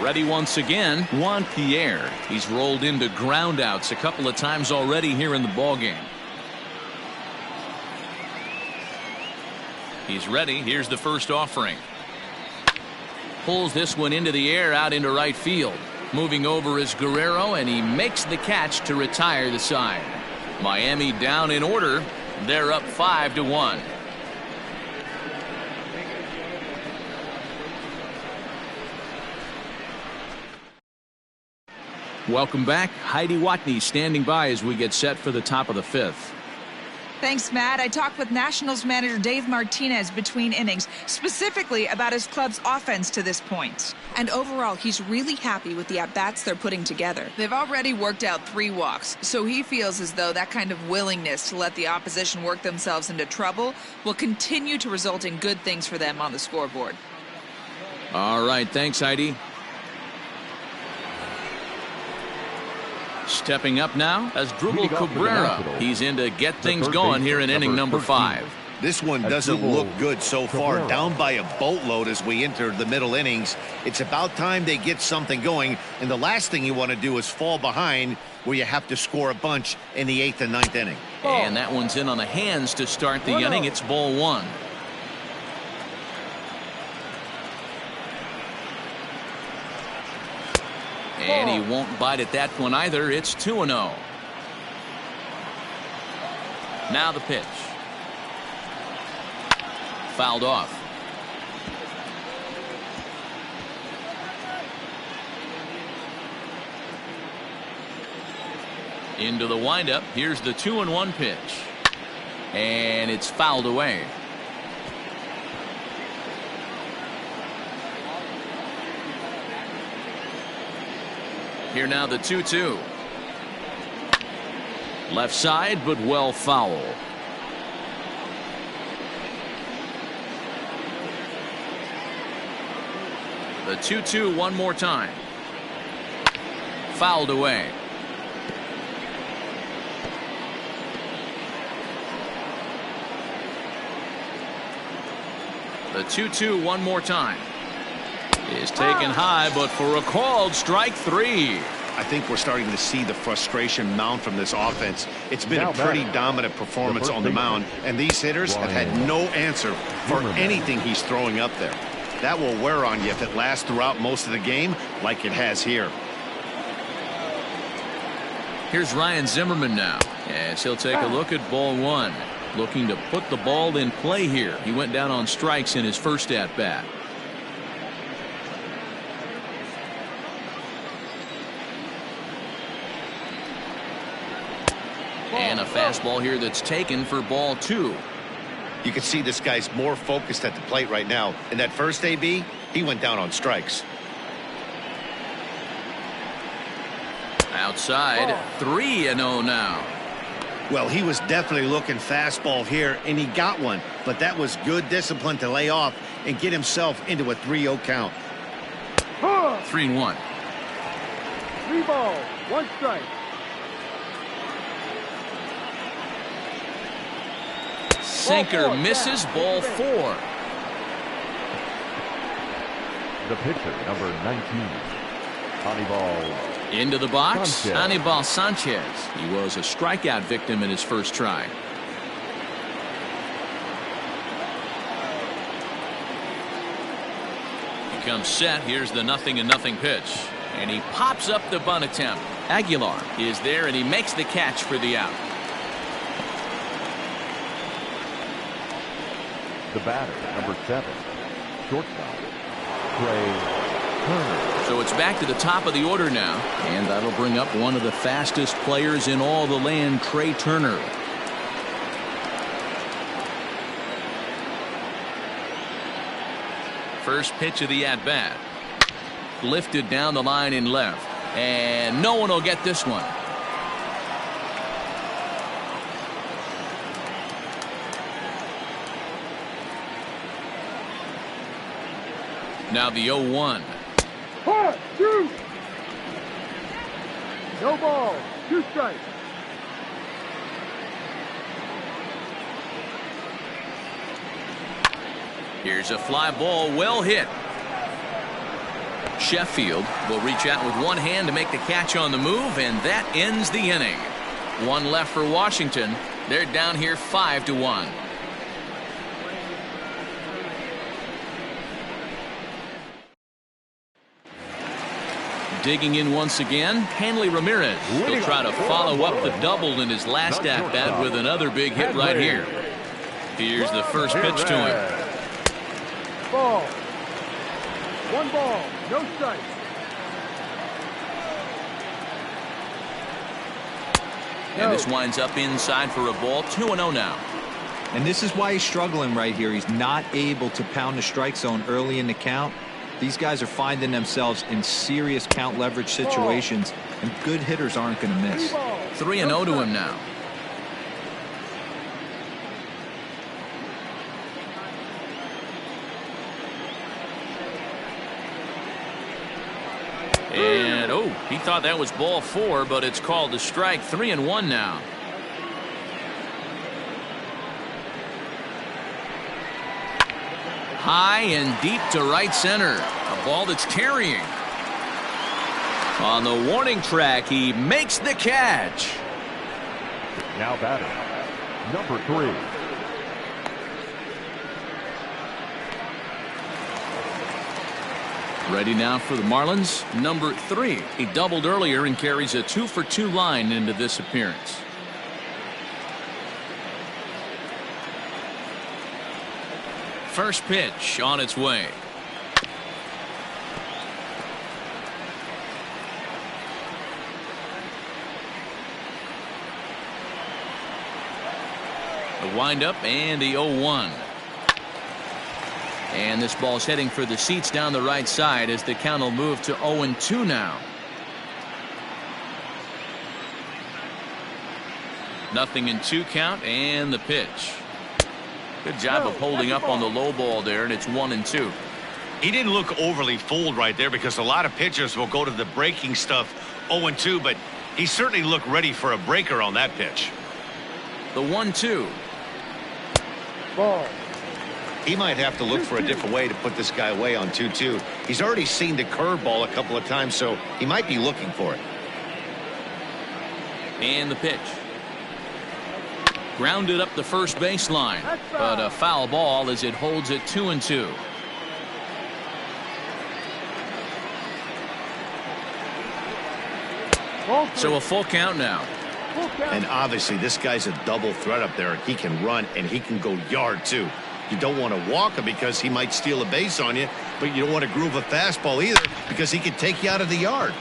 Ready once again, Juan Pierre. He's rolled into groundouts a couple of times already here in the ballgame. He's ready. Here's the first offering. Pulls this one into the air out into right field. Moving over is Guerrero, and he makes the catch to retire the side. Miami down in order. They're up 5-1. Welcome back. Heidi Watney standing by as we get set for the top of the 5th. Thanks, Matt. I talked with Nationals manager Dave Martinez between innings, specifically about his club's offense to this point. And overall, he's really happy with the at-bats they're putting together. They've already worked out 3 walks, so he feels as though that kind of willingness to let the opposition work themselves into trouble will continue to result in good things for them on the scoreboard. All right, thanks, Heidi. Stepping up now as Drupal Cabrera. He's in to get things going here in inning number 5. This one doesn't look good so far. Down by a boatload as we enter the middle innings. It's about time they get something going, and the last thing you want to do is fall behind where you have to score a bunch in the 8th and 9th inning. And that one's in on the hands to start the inning. It's ball 1. And he won't bite at that one either. It's 2-0. Now the pitch. Fouled off. Into the windup. Here's the 2-1 pitch. And it's fouled away. Here now the 2-2. Left side, but well foul. The 2-2 one more time. Fouled away. The 2-2 one more time. Is taken high, but for a called strike 3. I think we're starting to see the frustration mount from this offense. It's been a pretty dominant performance on the mound, and these hitters have had no answer for anything he's throwing up there. That will wear on you if it lasts throughout most of the game like it has here. Here's Ryan Zimmerman now, as he'll take a look at ball 1. Looking to put the ball in play here. He went down on strikes in his first at-bat. And a fastball here that's taken for ball 2. You can see this guy's more focused at the plate right now. In that first AB, he went down on strikes. Outside, 3-0 now. Well, he was definitely looking fastball here, and he got one. But that was good discipline to lay off and get himself into a 3-0 count. 3-1. 3 balls, 1 strike. Sinker misses, ball 4. The pitcher, number 19, Anibal. Into the box, Sanchez. Anibal Sanchez. He was a strikeout victim in his first try. He comes set. Here's the 0-0 pitch. And he pops up the bunt attempt. Aguilar is there, and he makes the catch for the out. The batter, number 7, shortstop, Trey Turner. So it's back to the top of the order now, and that'll bring up one of the fastest players in all the land, Trey Turner. First pitch of the at-bat. Lifted down the line in left, and no one will get this one. Now the 0-1. 2. No ball. 2 strikes. Here's a fly ball, well hit. Sheffield will reach out with one hand to make the catch on the move, and that ends the inning. One left for Washington. They're down here 5-1. Digging in once again, Hanley Ramirez. He'll try to follow up the double in his last at-bat with another big hit right here. Here's the first pitch to him. Ball. 1 ball. No strikes. And this winds up inside for a ball. 2-0 now. And this is why he's struggling right here. He's not able to pound the strike zone early in the count. These guys are finding themselves in serious count leverage situations, and good hitters aren't going to miss. 3-0 to him now. And oh, he thought that was ball 4, but it's called a strike. 3-1 now. High and deep to right center. A ball that's carrying. On the warning track, he makes the catch. Now batting, number 3. Ready now for the Marlins, number 3. He doubled earlier and carries a 2-for-2 line into this appearance. First pitch on its way. The windup and the 0-1. And this ball's heading for the seats down the right side as the count will move to 0-2 now. Nothing in 2 count, and the pitch. Good job of holding up on the low ball there, and it's 1-2. He didn't look overly fooled right there because a lot of pitchers will go to the breaking stuff 0-2, but he certainly looked ready for a breaker on that pitch. The 1-2. Ball. He might have to look for a different way to put this guy away on 2-2. He's already seen the curveball a couple of times, so he might be looking for it. And the pitch. Grounded up the first baseline, but a foul ball as it holds it 2-2. So a full count now. And obviously this guy's a double threat up there. He can run and he can go yard too. You don't want to walk him because he might steal a base on you, but you don't want to groove a fastball either because he can take you out of the yard.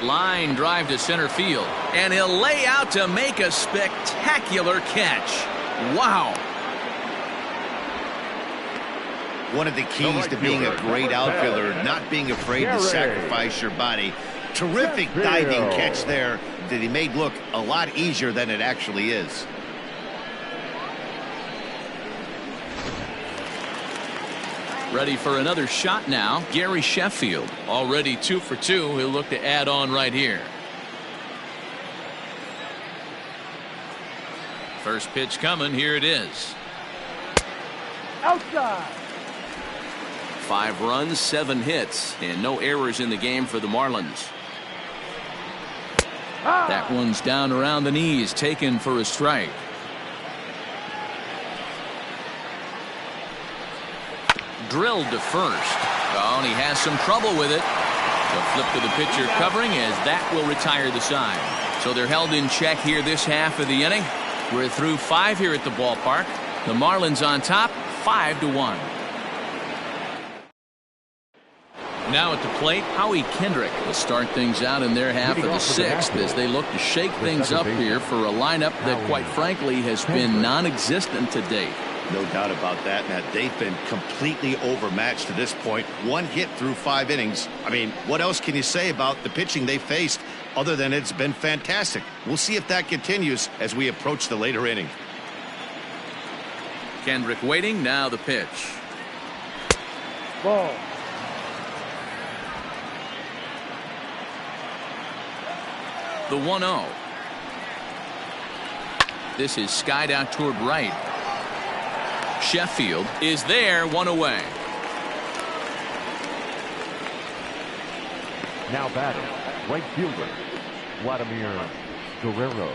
Line drive to center field, and he'll lay out to make a spectacular catch. Wow. One of the keys to being a great outfielder, not being afraid to sacrifice your body. Terrific diving catch there that he made look a lot easier than it actually is. Ready for another shot now. Gary Sheffield, already 2 for 2. He'll look to add on right here. First pitch coming. Here it is. Outside. 5 runs, 7 hits, and no errors in the game for the Marlins. That one's down around the knees, taken for a strike. Drilled to first. Oh, and he has some trouble with it. The flip to the pitcher covering as that will retire the side. So they're held in check here this half of the inning. We're through 5 here at the ballpark. The Marlins on top, 5-1. Now at the plate, Howie Kendrick will start things out in their half of the sixth as they look to shake things up here for a lineup that, quite frankly, has been non-existent to date. No doubt about that, Matt. They've been completely overmatched to this point. One hit through 5 innings. I mean, what else can you say about the pitching they faced other than it's been fantastic? We'll see if that continues as we approach the later inning. Kendrick waiting. Now the pitch. Ball. The 1-0. This is skied out toward right. Sheffield is there, 1 away. Now batting, right fielder, Vladimir Guerrero.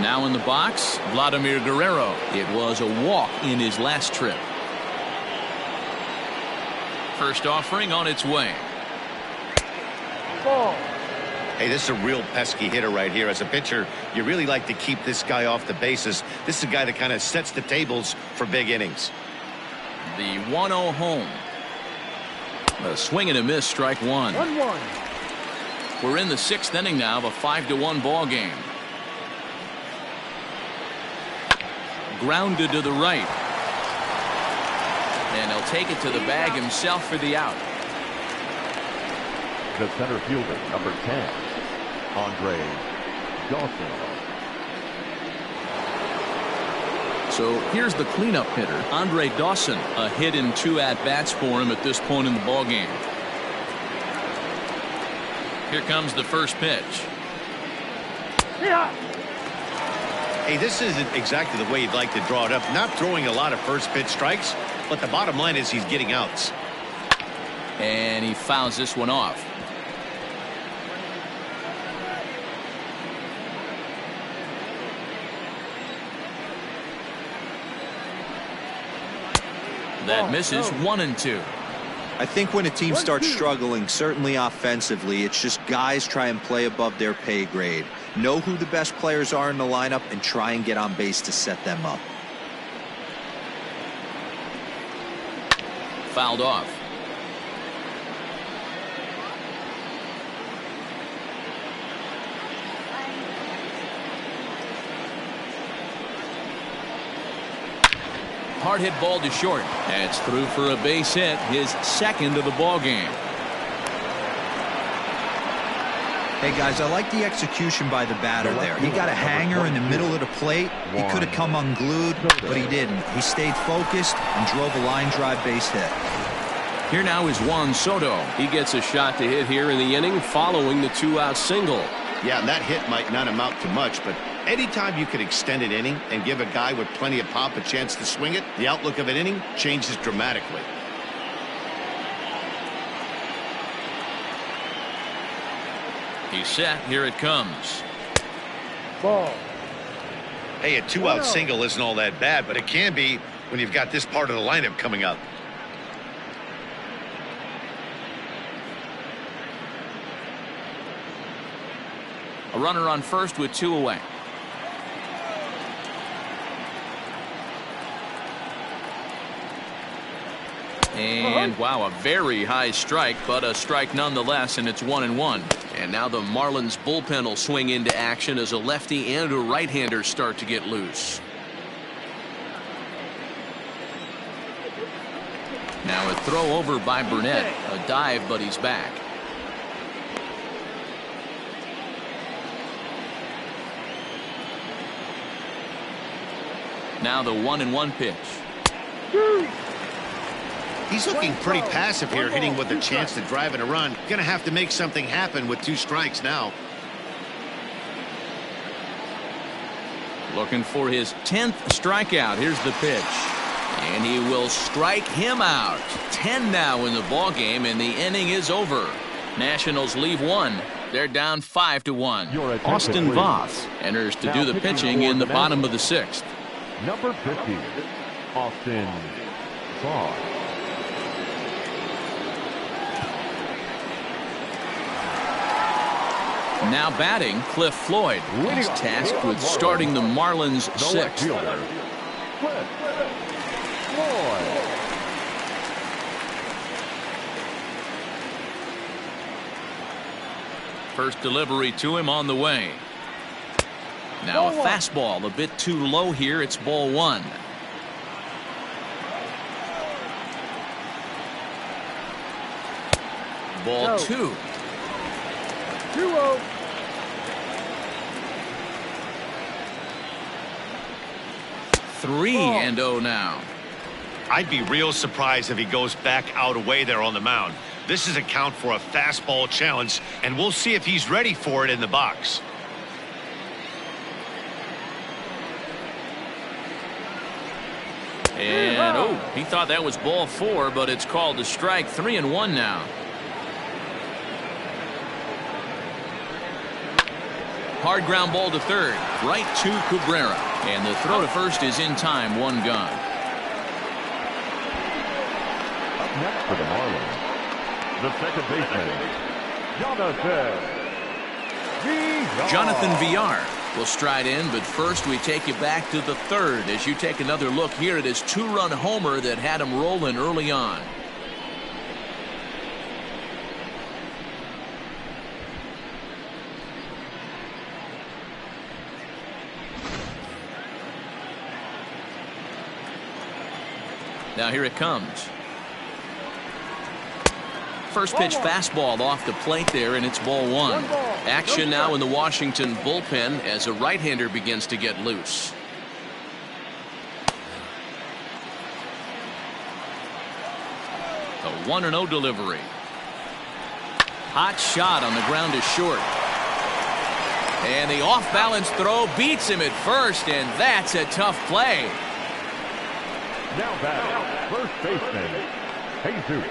Now in the box, Vladimir Guerrero. It was a walk in his last trip. First offering on its way. Ball. Hey, this is a real pesky hitter right here. As a pitcher, you really like to keep this guy off the bases. This is a guy that kind of sets the tables for big innings. The 1-0 home. A swing and a miss, strike one. 1-1. We're in the 6th inning now of a 5-1 ball game. Grounded to the right. And he'll take it to the bag himself for the out. The center fielder, number 10, Andre Dawson. So here's the cleanup hitter, Andre Dawson. A hit in 2 at-bats for him at this point in the ball game. Here comes the first pitch. Yeah. Hey, this isn't exactly the way you'd like to draw it up. Not throwing a lot of first pitch strikes, but the bottom line is he's getting outs. And he fouls this one off. That misses. 1-2. I think when a team starts struggling, certainly offensively, it's just guys try and play above their pay grade. Know who the best players are in the lineup and try and get on base to set them up. Fouled off. Hard hit ball to short. That's through for a base hit, his 2nd of the ball game. Hey guys, I like the execution by the batter there. He got a hanger in the middle of the plate. He could have come unglued, but he didn't. He stayed focused and drove a line drive base hit. Here now is Juan Soto. He gets a shot to hit here in the inning following the 2-out single. Yeah, and that hit might not amount to much, but anytime you can extend an inning and give a guy with plenty of pop a chance to swing it, the outlook of an inning changes dramatically. He's set. Here it comes. Ball. Hey, a 2-out single isn't all that bad, but it can be when you've got this part of the lineup coming up. A runner on first with 2 away. And wow, a very high strike, but a strike nonetheless, and it's 1-1. And now the Marlins bullpen will swing into action as a lefty and a right-hander start to get loose. Now a throw over by Burnett. A dive, but he's back. Now the 1-1 pitch. He's looking pretty passive here, hitting with a chance to drive in a run. Gonna have to make something happen with 2 strikes now. Looking for his 10th strikeout. Here's the pitch. And he will strike him out. 10 now in the ball game, and the inning is over. Nationals leave 1. They're down 5-1. Austin Voth enters to do the pitching in the bottom of the 6th. Number 50, Austin Voth. Now batting, Cliff Floyd. He's tasked with starting the Marlins sixth. First delivery to him on the way. Now a fastball a bit too low here. It's ball one. Ball two. 2-0. Three and 0 now. I'd be real surprised if he goes back out away there on the mound. This is a count for a fastball challenge, and we'll see if he's ready for it in the box. And oh, he thought that was ball four, but it's called a strike. 3-1 now. Hard ground ball to third, right to Cabrera, and the throw to first is in time. One gone. Up next for the Marlins, the second baseman, Jonathan Villar will stride in, but first we take you back to the third as you take another look here at his two-run homer that had him rolling early on. Now here it comes. First pitch fastball off the plate there, and it's ball one. Action now in the Washington bullpen as a right-hander begins to get loose. A 1-0 delivery. Hot shot on the ground is short. And the off-balance throw beats him at first, and that's a tough play. Now back, first baseman, Jesus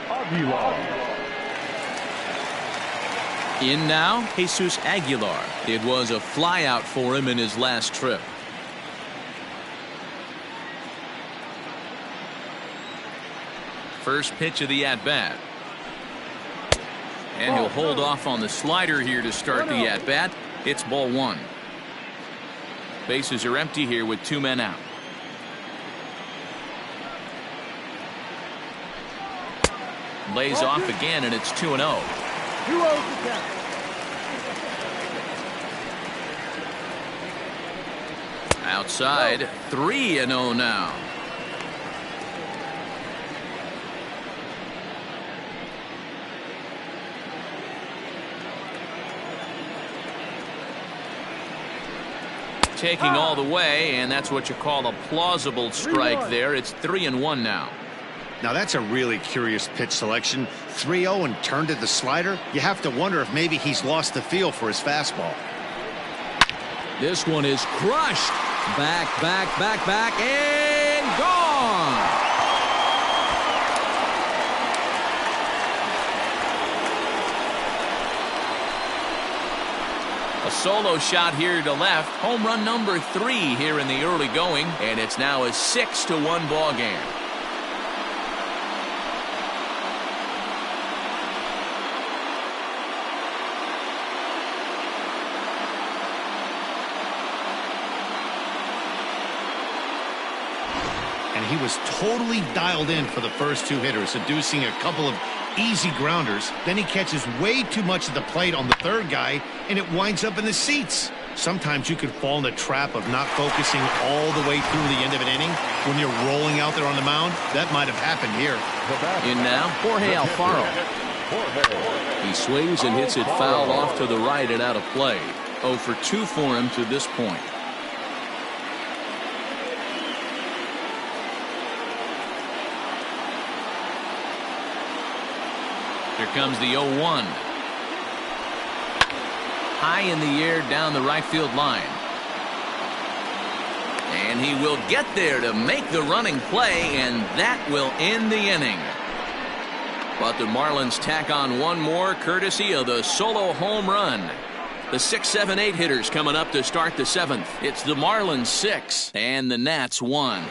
Aguilar. In now, Jesus Aguilar. It was a flyout for him in his last trip. First pitch of the at-bat. And he'll hold off on the slider here to start the at-bat. It's ball one. Bases are empty here with two men out. Lays off again, and it's 2-0. 2-0 to count. Outside, 3-0 now. Taking all the way, and that's what you call a plausible strike there. It's 3-1 now. Now that's a really curious pitch selection. 3-0 and turned to the slider. You have to wonder if maybe he's lost the feel for his fastball. This one is crushed. Back, and gone. A solo shot here to left. Home run number 3 here in the early going, and it's now a 6-1 ball game. And he was totally dialed in for the first two hitters, seducing a couple of easy grounders. Then he catches way too much of the plate on the third guy, and it winds up in the seats. Sometimes you could fall in the trap of not focusing all the way through the end of an inning. When you're rolling out there on the mound, that might have happened here. In now, Jorge Alfaro. He swings and hits it foul off to the right and out of play. 0 for 2 for him to this point. Here comes the 0-1. High in the air down the right field line. And he will get there to make the running play, and that will end the inning. But the Marlins tack on one more courtesy of the solo home run. The 6, 7, 8 hitters coming up to start the 7th. It's the Marlins 6 and the Nats 1.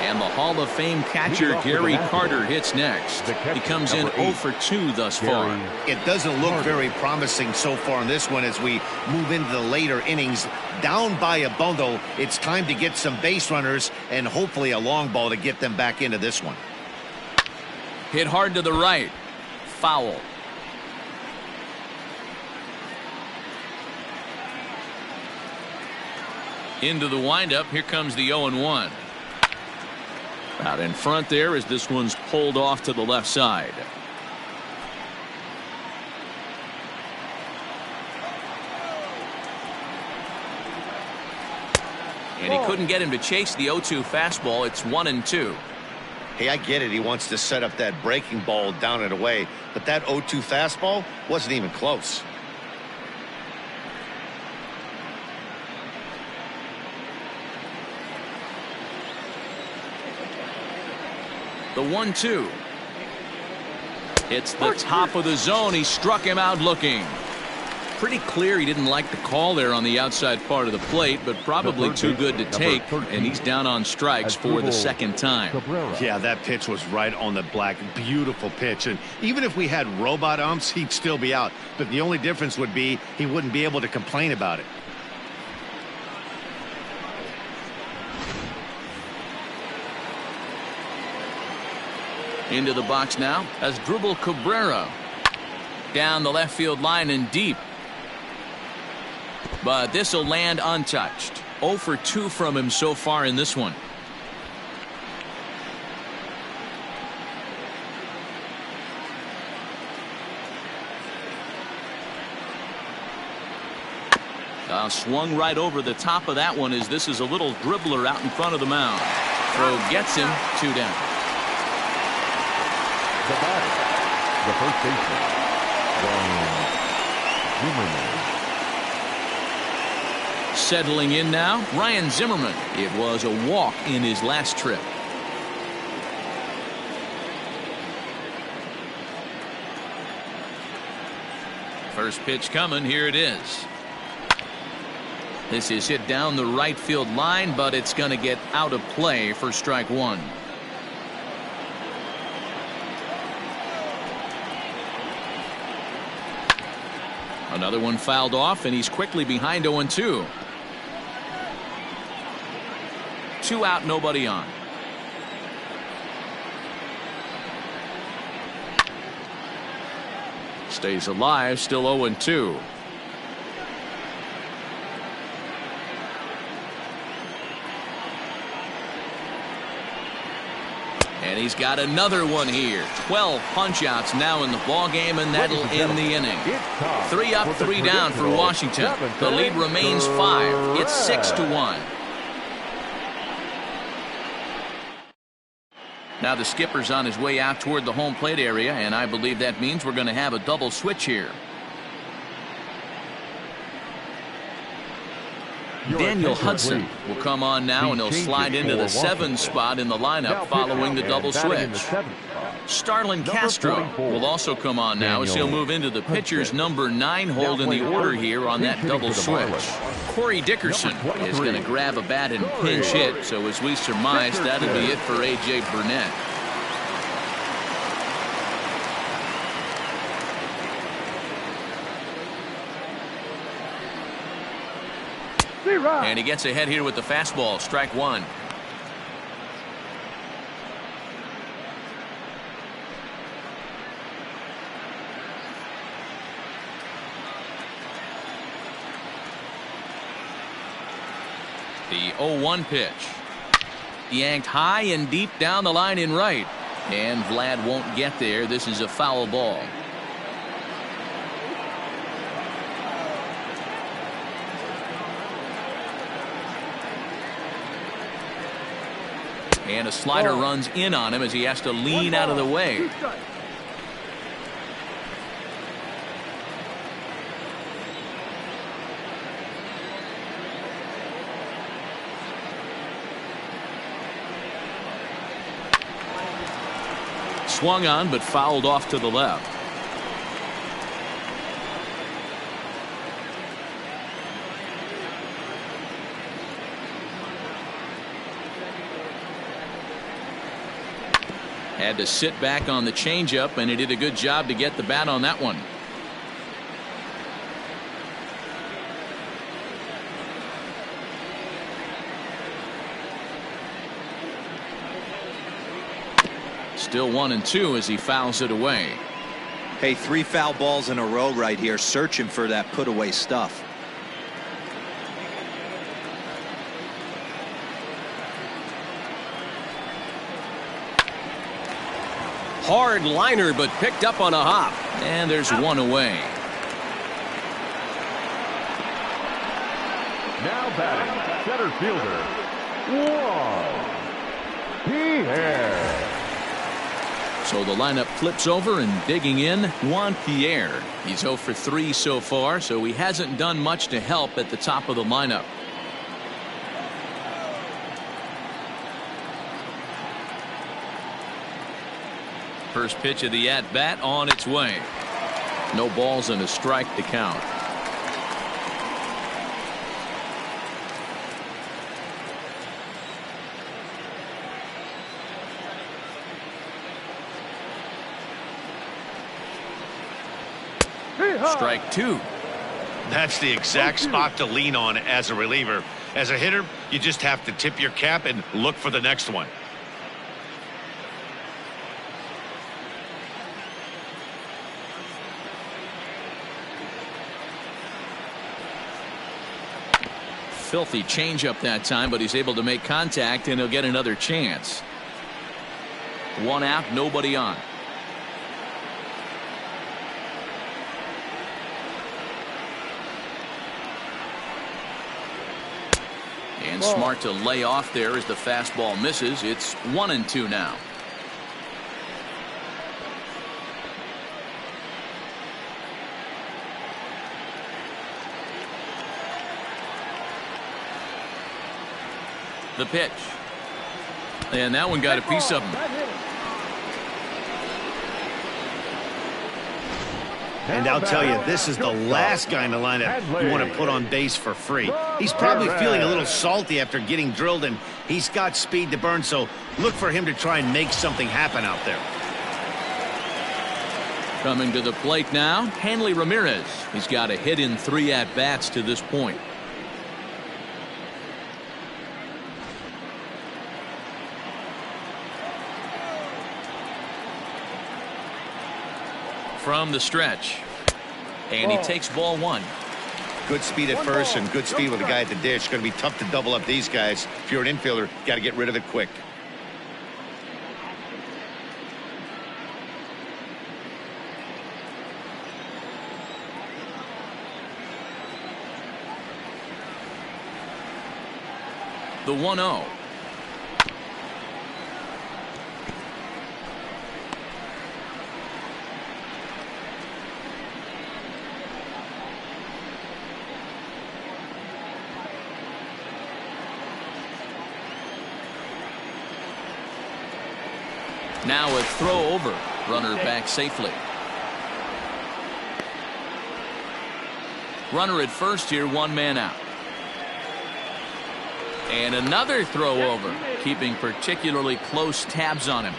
And And the Hall of Fame catcher Gary Carter hits next. He comes in 0 for 2 thus far. It doesn't look very promising so far in this one as we move into the later innings. Down by a bundle, it's time to get some base runners and hopefully a long ball to get them back into this one. Hit hard to the right. Foul. Into the windup. Here comes the 0-1. Out in front there as this one's pulled off to the left side. And he couldn't get him to chase the 0-2 fastball. It's 1-2. Hey, I get it. He wants to set up that breaking ball down and away, but that 0-2 fastball wasn't even close. The 1-2. It's the top of the zone. He struck him out looking. Pretty clear he didn't like the call there on the outside part of the plate, but probably too good to take, and he's down on strikes for the second time. Yeah, that pitch was right on the black. Beautiful pitch. And even if we had robot umps, he'd still be out. But the only difference would be he wouldn't be able to complain about it. Into the box now as Dribble Cabrera. Down the left field line and deep. But this will land untouched. 0 for 2 from him so far in this one. Swung right over the top of that one as this is a little dribbler out in front of the mound. Throw gets him 2 down. The batter, the first baseman, Ryan Zimmerman. Settling in now, Ryan Zimmerman. It was a walk in his last trip. First pitch coming. Here it is. This is hit down the right field line, but it's going to get out of play for strike 1. Another one fouled off, and he's quickly behind 0-2. 2 out, nobody on. Stays alive, still 0-2. And he's got another one here. 12 punch-outs now in the ballgame, and that'll end the inning. 3 up, 3 down for Washington. The lead remains 5. It's 6-1. Now the skipper's on his way out toward the home plate area, and I believe that means we're going to have a double switch here. Daniel Hudson will come on now, and he'll slide into the 7 spot in the lineup following the double switch. Starlin Castro will also come on now as he'll move into the pitcher's number 9 hold in the order here on that double switch. Corey Dickerson is going to grab a bat and pinch hit, so as we surmise, that'll be it for A.J. Burnett. And he gets ahead here with the fastball. Strike 1. The 0-1 pitch. Yanked high and deep down the line in right. And Vlad won't get there. This is a foul ball. And a slider runs in on him as he has to lean out of the way. Swung on but fouled off to the left. Had to sit back on the changeup, and he did a good job to get the bat on that one. Still 1-2 as he fouls it away. Hey, 3 foul balls in a row right here, searching for that put away stuff. Hard liner, but picked up on a hop. And there's one away. Now batting, center fielder, Juan Pierre. So the lineup flips over, and digging in, Juan Pierre. He's 0 for 3 so far, so he hasn't done much to help at the top of the lineup. First pitch of the at-bat on its way. No balls and a strike to count. Strike 2. That's the exact spot to lean on as a reliever. As a hitter, you just have to tip your cap and look for the next one. Filthy changeup that time, but he's able to make contact, and he'll get another chance. 1 out, nobody on. And smart to lay off there as the fastball misses. It's 1-2 now. The pitch. And that one got a piece of him. And I'll tell you, this is the last guy in the lineup you want to put on base for free. He's probably feeling a little salty after getting drilled, and he's got speed to burn, so look for him to try and make something happen out there. Coming to the plate now, Hanley Ramirez. He's got a hit in 3 at-bats to this point. From the stretch, and he takes ball 1. Good speed at first and good speed with the guy at the dish. Going to be tough to double up these guys. If you're an infielder, got to get rid of it quick. The 1-0. Now a throw over. Runner back safely. Runner at first here, 1 man out. And another throw over, keeping particularly close tabs on him.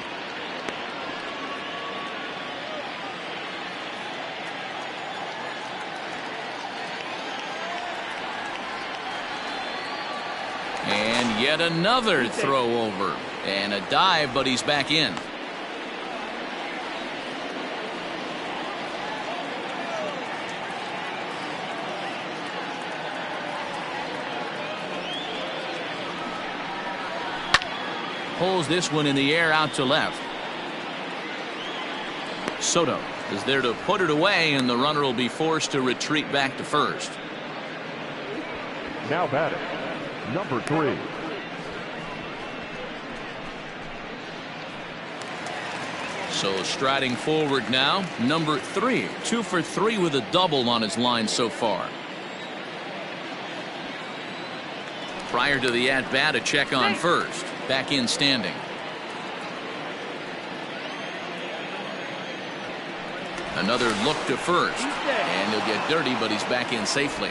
And yet another throw over. And a dive, but he's back in. Pulls this one in the air out to left. Soto is there to put it away, and the runner will be forced to retreat back to first. Now batting, number 3. So striding forward now, number 3. 2 for 3 with a double on his line so far. Prior to the at-bat, a check on first. Back in standing. Another look to first. And he'll get dirty, but he's back in safely.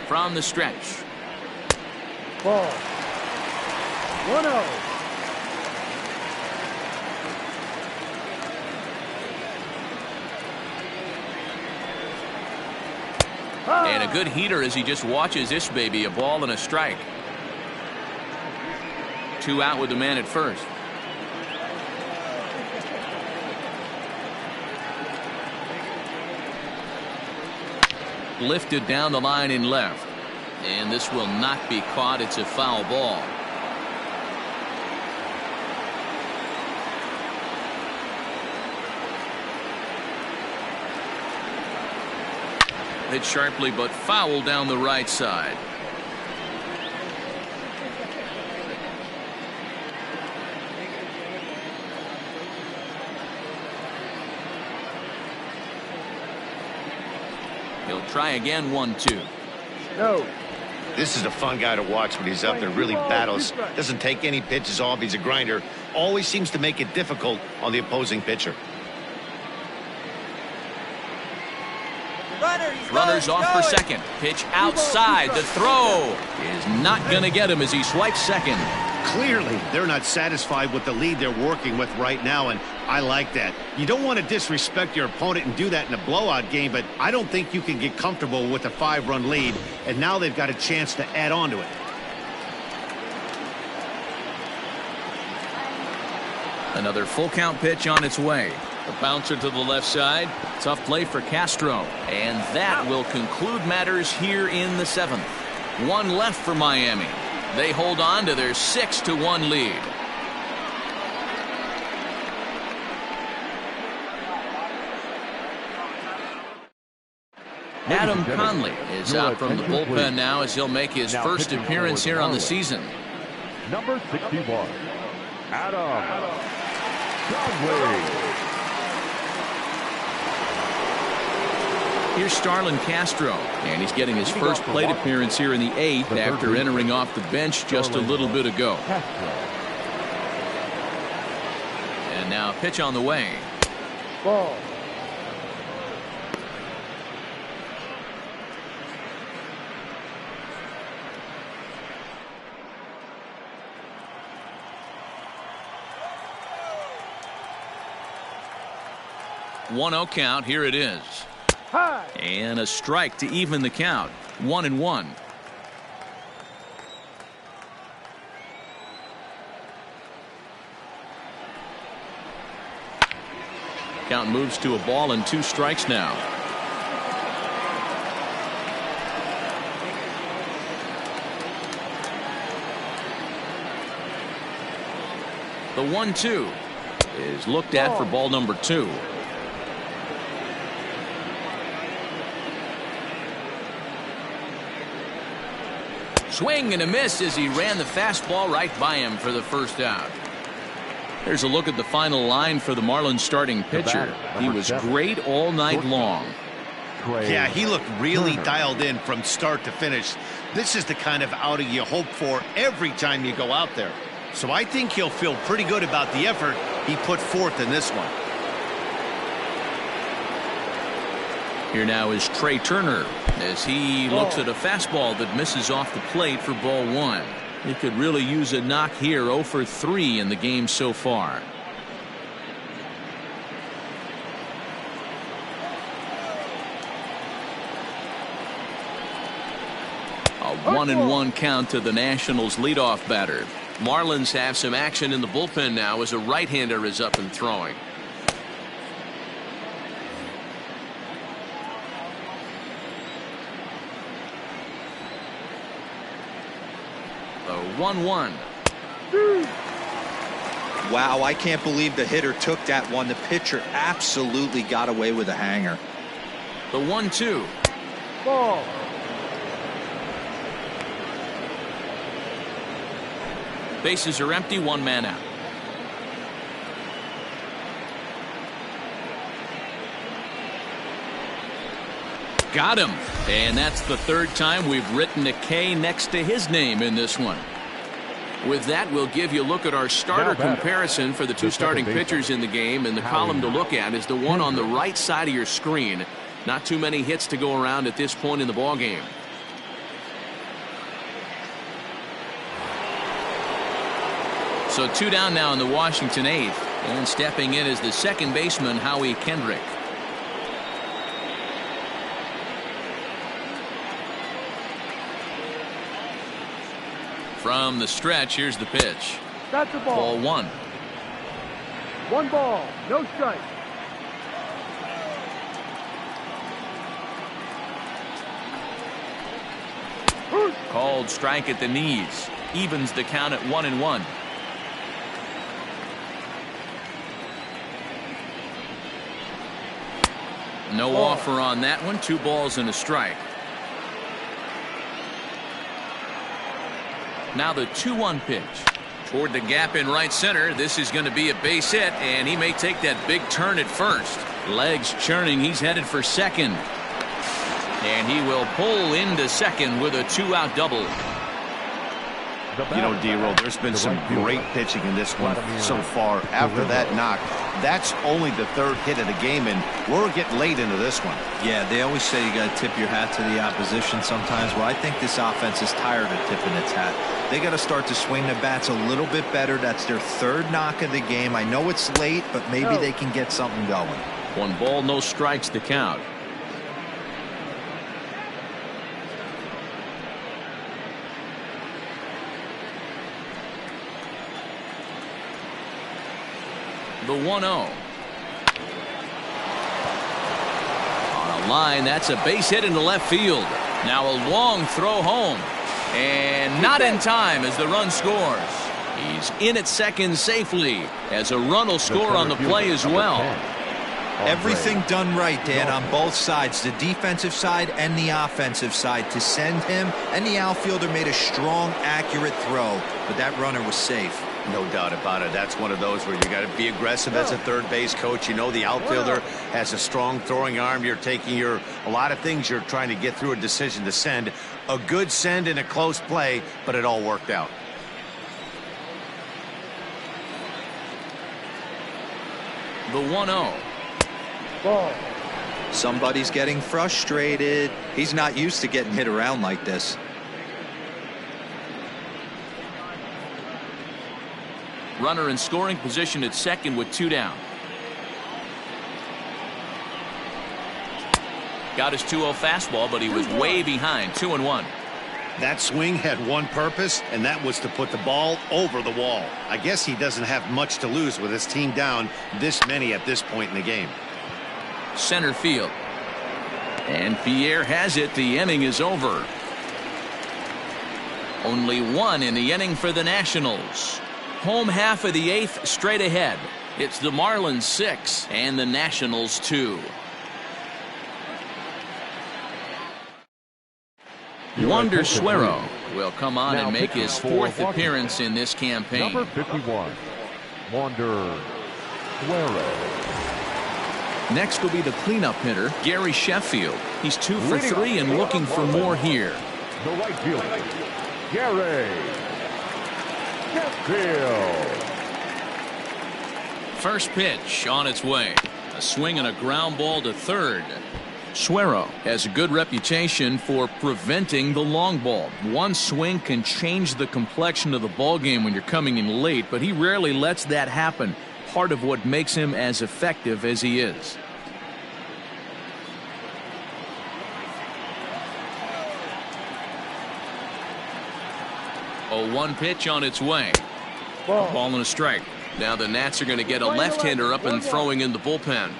from the stretch. Ball. 1-0. And a good heater as he just watches this baby. A ball and a strike. 2 out with the man at first. Lifted down the line in left. And this will not be caught. It's a foul ball. Hit sharply but foul down the right side. He'll try again. 1-2. No. This is a fun guy to watch when he's up there. Really battles. Doesn't take any pitches off. He's a grinder. Always seems to make it difficult on the opposing pitcher. Runners off for second. Pitch outside. The throw is not going to get him as he swipes second. Clearly, they're not satisfied with the lead they're working with right now, and I like that. You don't want to disrespect your opponent and do that in a blowout game, but I don't think you can get comfortable with a 5-run lead, and now they've got a chance to add on to it. Another full count pitch on its way. A bouncer to the left side. Tough play for Castro. And that will conclude matters here in the 7th. 1 left for Miami. They hold on to their 6-1 lead. Adam Conley is out from the bullpen now as he'll make his first appearance here on the season. Number 61, Adam Conley. Here's Starlin Castro, and he's getting his first plate appearance here in the 8th after entering off the bench just a little bit ago. And now a pitch on the way. Ball. One-0 count. Here it is. And a strike to even the count. 1-1. Count moves to a ball and 2 strikes now. The 1-2 is looked at for ball number 2. Swing and a miss as he ran the fastball right by him for the first out. Here's a look at the final line for the Marlins starting pitcher. He was great all night long. Yeah, he looked really dialed in from start to finish. This is the kind of outing you hope for every time you go out there. So I think he'll feel pretty good about the effort he put forth in this one. Here now is Trey Turner as he looks at a fastball that misses off the plate for ball 1. He could really use a knock here. 0 for 3 in the game so far. A 1-1 count to the Nationals leadoff batter. Marlins have some action in the bullpen now as a right-hander is up and throwing. The 1-1. Wow, I can't believe the hitter took that one. The pitcher absolutely got away with a hanger. The 1-2. Ball. Bases are empty. 1 man out. Got him. And that's the 3rd time we've written a K next to his name in this one. With that, we'll give you a look at our starter comparison for the 2 starting pitchers in the game. And the column to look at is the one on the right side of your screen. Not too many hits to go around at this point in the ballgame. So 2 down now in the Washington 8th. And stepping in is the second baseman, Howie Kendrick. From the stretch, here's the pitch. That's the ball. Ball 1. 1 ball, no strike. Called strike at the knees. Evens the count at 1-1. No offer on that one. 2 balls and a strike. Now the 2-1 pitch. Toward the gap in right center. This is going to be a base hit, and he may take that big turn at first. Legs churning. He's headed for second. And he will pull into second with a 2-out double. You know, D-Roll, there's been some great pitching in this one so far. After that knock, that's only the 3rd hit of the game, and we're getting late into this one. Yeah, they always say you got to tip your hat to the opposition sometimes. Well, I think this offense is tired of tipping its hat. They got to start to swing the bats a little bit better. That's their 3rd knock of the game. I know it's late, but maybe they can get something going. 1 ball, no strikes to count. The 1-0. On a line, that's a base hit into left field. Now a long throw home. And not in time as the run scores. He's in at second safely as a run will score on the play as well. Everything done right, Dan, on both sides, the defensive side and the offensive side. To send him, and the outfielder made a strong, accurate throw, but that runner was safe. No doubt about it. That's one of those where you got to be aggressive as a third base coach. You know the outfielder has a strong throwing arm. You're taking a lot of things you're trying to get through a decision to send. A good send in a close play, but it all worked out. The 1-0. Ball. Somebody's getting frustrated. He's not used to getting hit around like this. Runner in scoring position at second with 2 down. Got his 2-0 fastball, but he was way behind. 2-1. That swing had one purpose, and that was to put the ball over the wall. I guess he doesn't have much to lose with his team down this many at this point in the game. Center field. And Pierre has it. The inning is over. Only 1 in the inning for the Nationals. Home half of the 8th straight ahead. It's the Marlins 6 and the Nationals 2. Wander Suero will come on and make his 4th appearance in this campaign. Number 51, Wander Suero. Next will be the cleanup hitter, Gary Sheffield. He's 2 for 3 and looking for more here. The right fielder, Gary Sheffield. First pitch on its way. A swing and a ground ball to third. Suero has a good reputation for preventing the long ball. One swing can change the complexion of the ball game when you're coming in late, but he rarely lets that happen. Part of what makes him as effective as he is. A 1 pitch on its way. Ball and a strike. Now the Nats are going to get a left-hander up and throwing in the bullpen.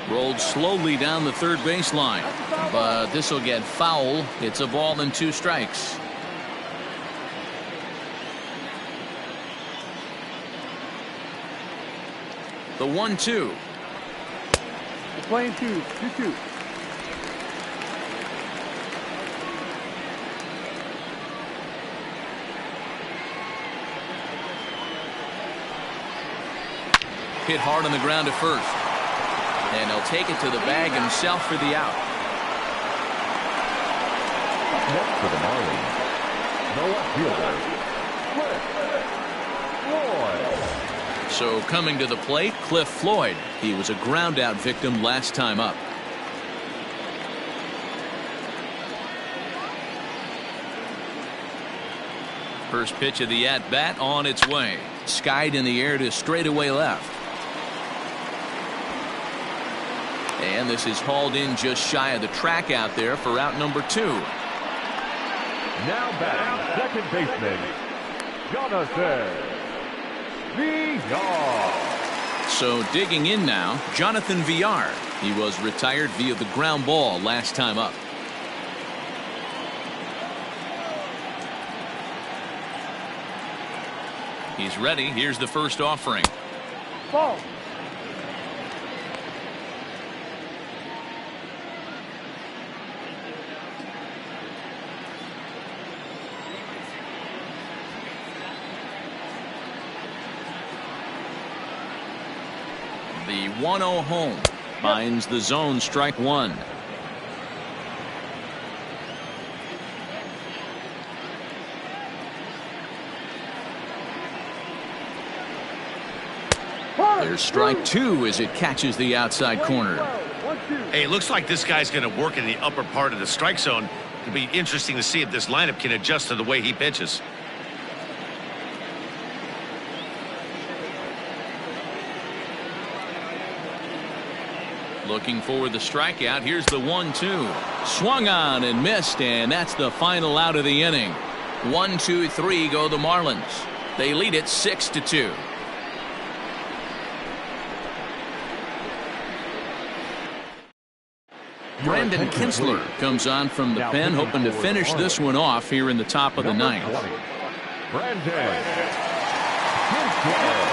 Rolled slowly down the third baseline, but this will get foul. It's a ball and 2 strikes. The 1-2. Playing 2-2. Hit hard on the ground at first. And he'll take it to the bag himself for the out. Next for the Marlins, no fielder, So coming to the plate, Cliff Floyd. He was a ground out victim last time up. First pitch of the at-bat on its way. Skied in the air to straightaway left. And this is hauled in just shy of the track out there for out number 2. Now batting, second baseman, Jonathan Villar. So digging in now, Jonathan Villar. He was retired via the ground ball last time up. He's ready. Here's the first offering. Ball. The 1-0 home finds the zone, strike one. There's strike two as it catches the outside corner. Hey, it looks like this guy's going to work in the upper part of the strike zone. It'll be interesting to see if this lineup can adjust to the way he pitches. Looking for the strikeout. Here's the 1-2. Swung on and missed, and that's the final out of the inning. 1-2-3 go the Marlins. They lead it 6-2. Brandon Kinsler comes on from the pen, hoping to finish this one off here in the top of the ninth. Brandon Kinsler.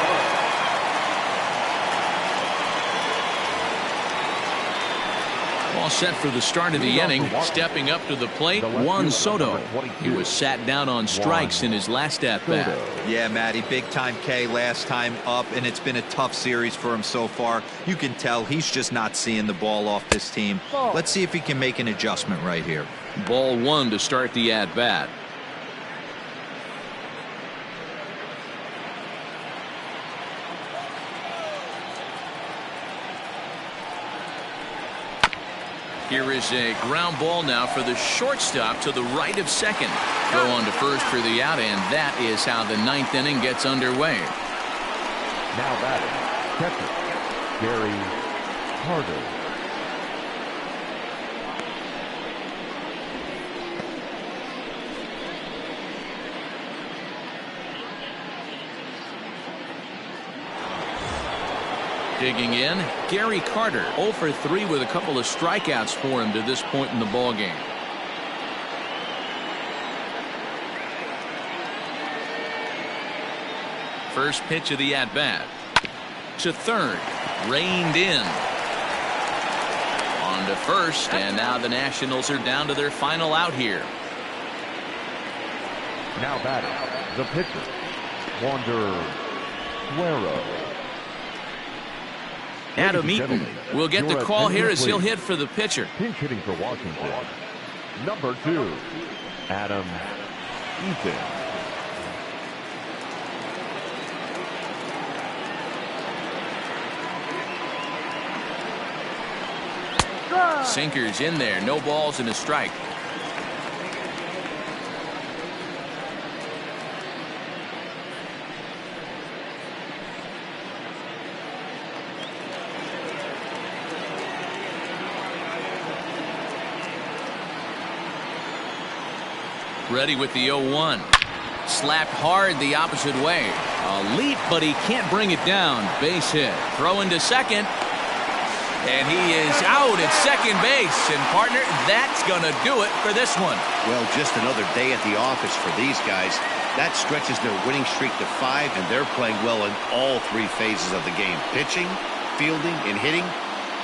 All set for the start of the inning. Stepping up to the plate, Juan Soto. He was sat down on strikes in his last at-bat. Yeah, Matty, big time K last time up, and it's been a tough series for him so far. You can tell he's just not seeing the ball off this team. Let's see if he can make an adjustment right here. Ball one to start the at-bat. Here is a ground ball now for the shortstop to the right of second. Go on to first for the out, and that is how the ninth inning gets underway. Now batting, catcher, Gary Carter. Digging in, Gary Carter, 0 for 3 with a couple of strikeouts for him to this point in the ballgame. First pitch of the at-bat. To third, reined in. On to first, and now the Nationals are down to their final out here. Now batting, the pitcher, Wander Guerrero. Adam Eaton will get the call here as he'll hit for the pitcher. Pinch hitting for Washington. Number 2, Adam Eaton. Sinkers in there, no balls and a strike. Ready with the 0-1. Slapped hard the opposite way. A leap, but he can't bring it down. Base hit. Throw into second. And he is out at second base. And, partner, that's going to do it for this one. Well, just another day at the office for these guys. That stretches their winning streak to 5, and they're playing well in all 3 phases of the game. Pitching, fielding, and hitting.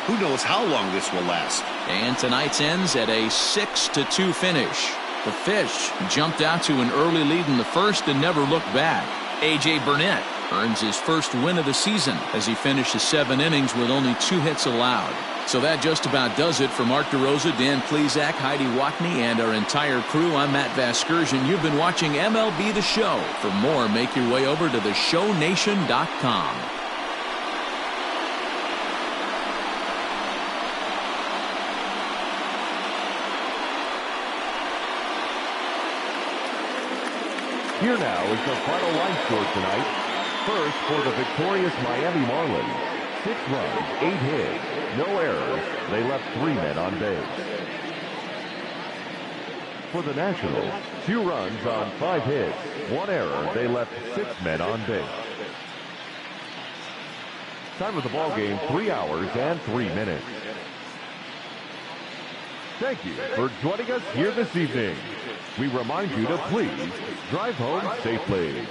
Who knows how long this will last. And tonight's ends at a 6-2 finish. The Fish jumped out to an early lead in the first and never looked back. A.J. Burnett earns his first win of the season as he finishes 7 innings with only 2 hits allowed. So that just about does it for Mark DeRosa, Dan Plesac, Heidi Watney, and our entire crew. I'm Matt Vasgersian. You've been watching MLB The Show. For more, make your way over to theshownation.com. Here now is the final line score tonight. First, for the victorious Miami Marlins, 6 runs, 8 hits, no errors. They left 3 men on base. For the Nationals, 2 runs on 5 hits, 1 error. They left 6 men on base. Time of the ball game, 3 hours and 3 minutes. Thank you for joining us here this evening. We remind you to please drive home safely.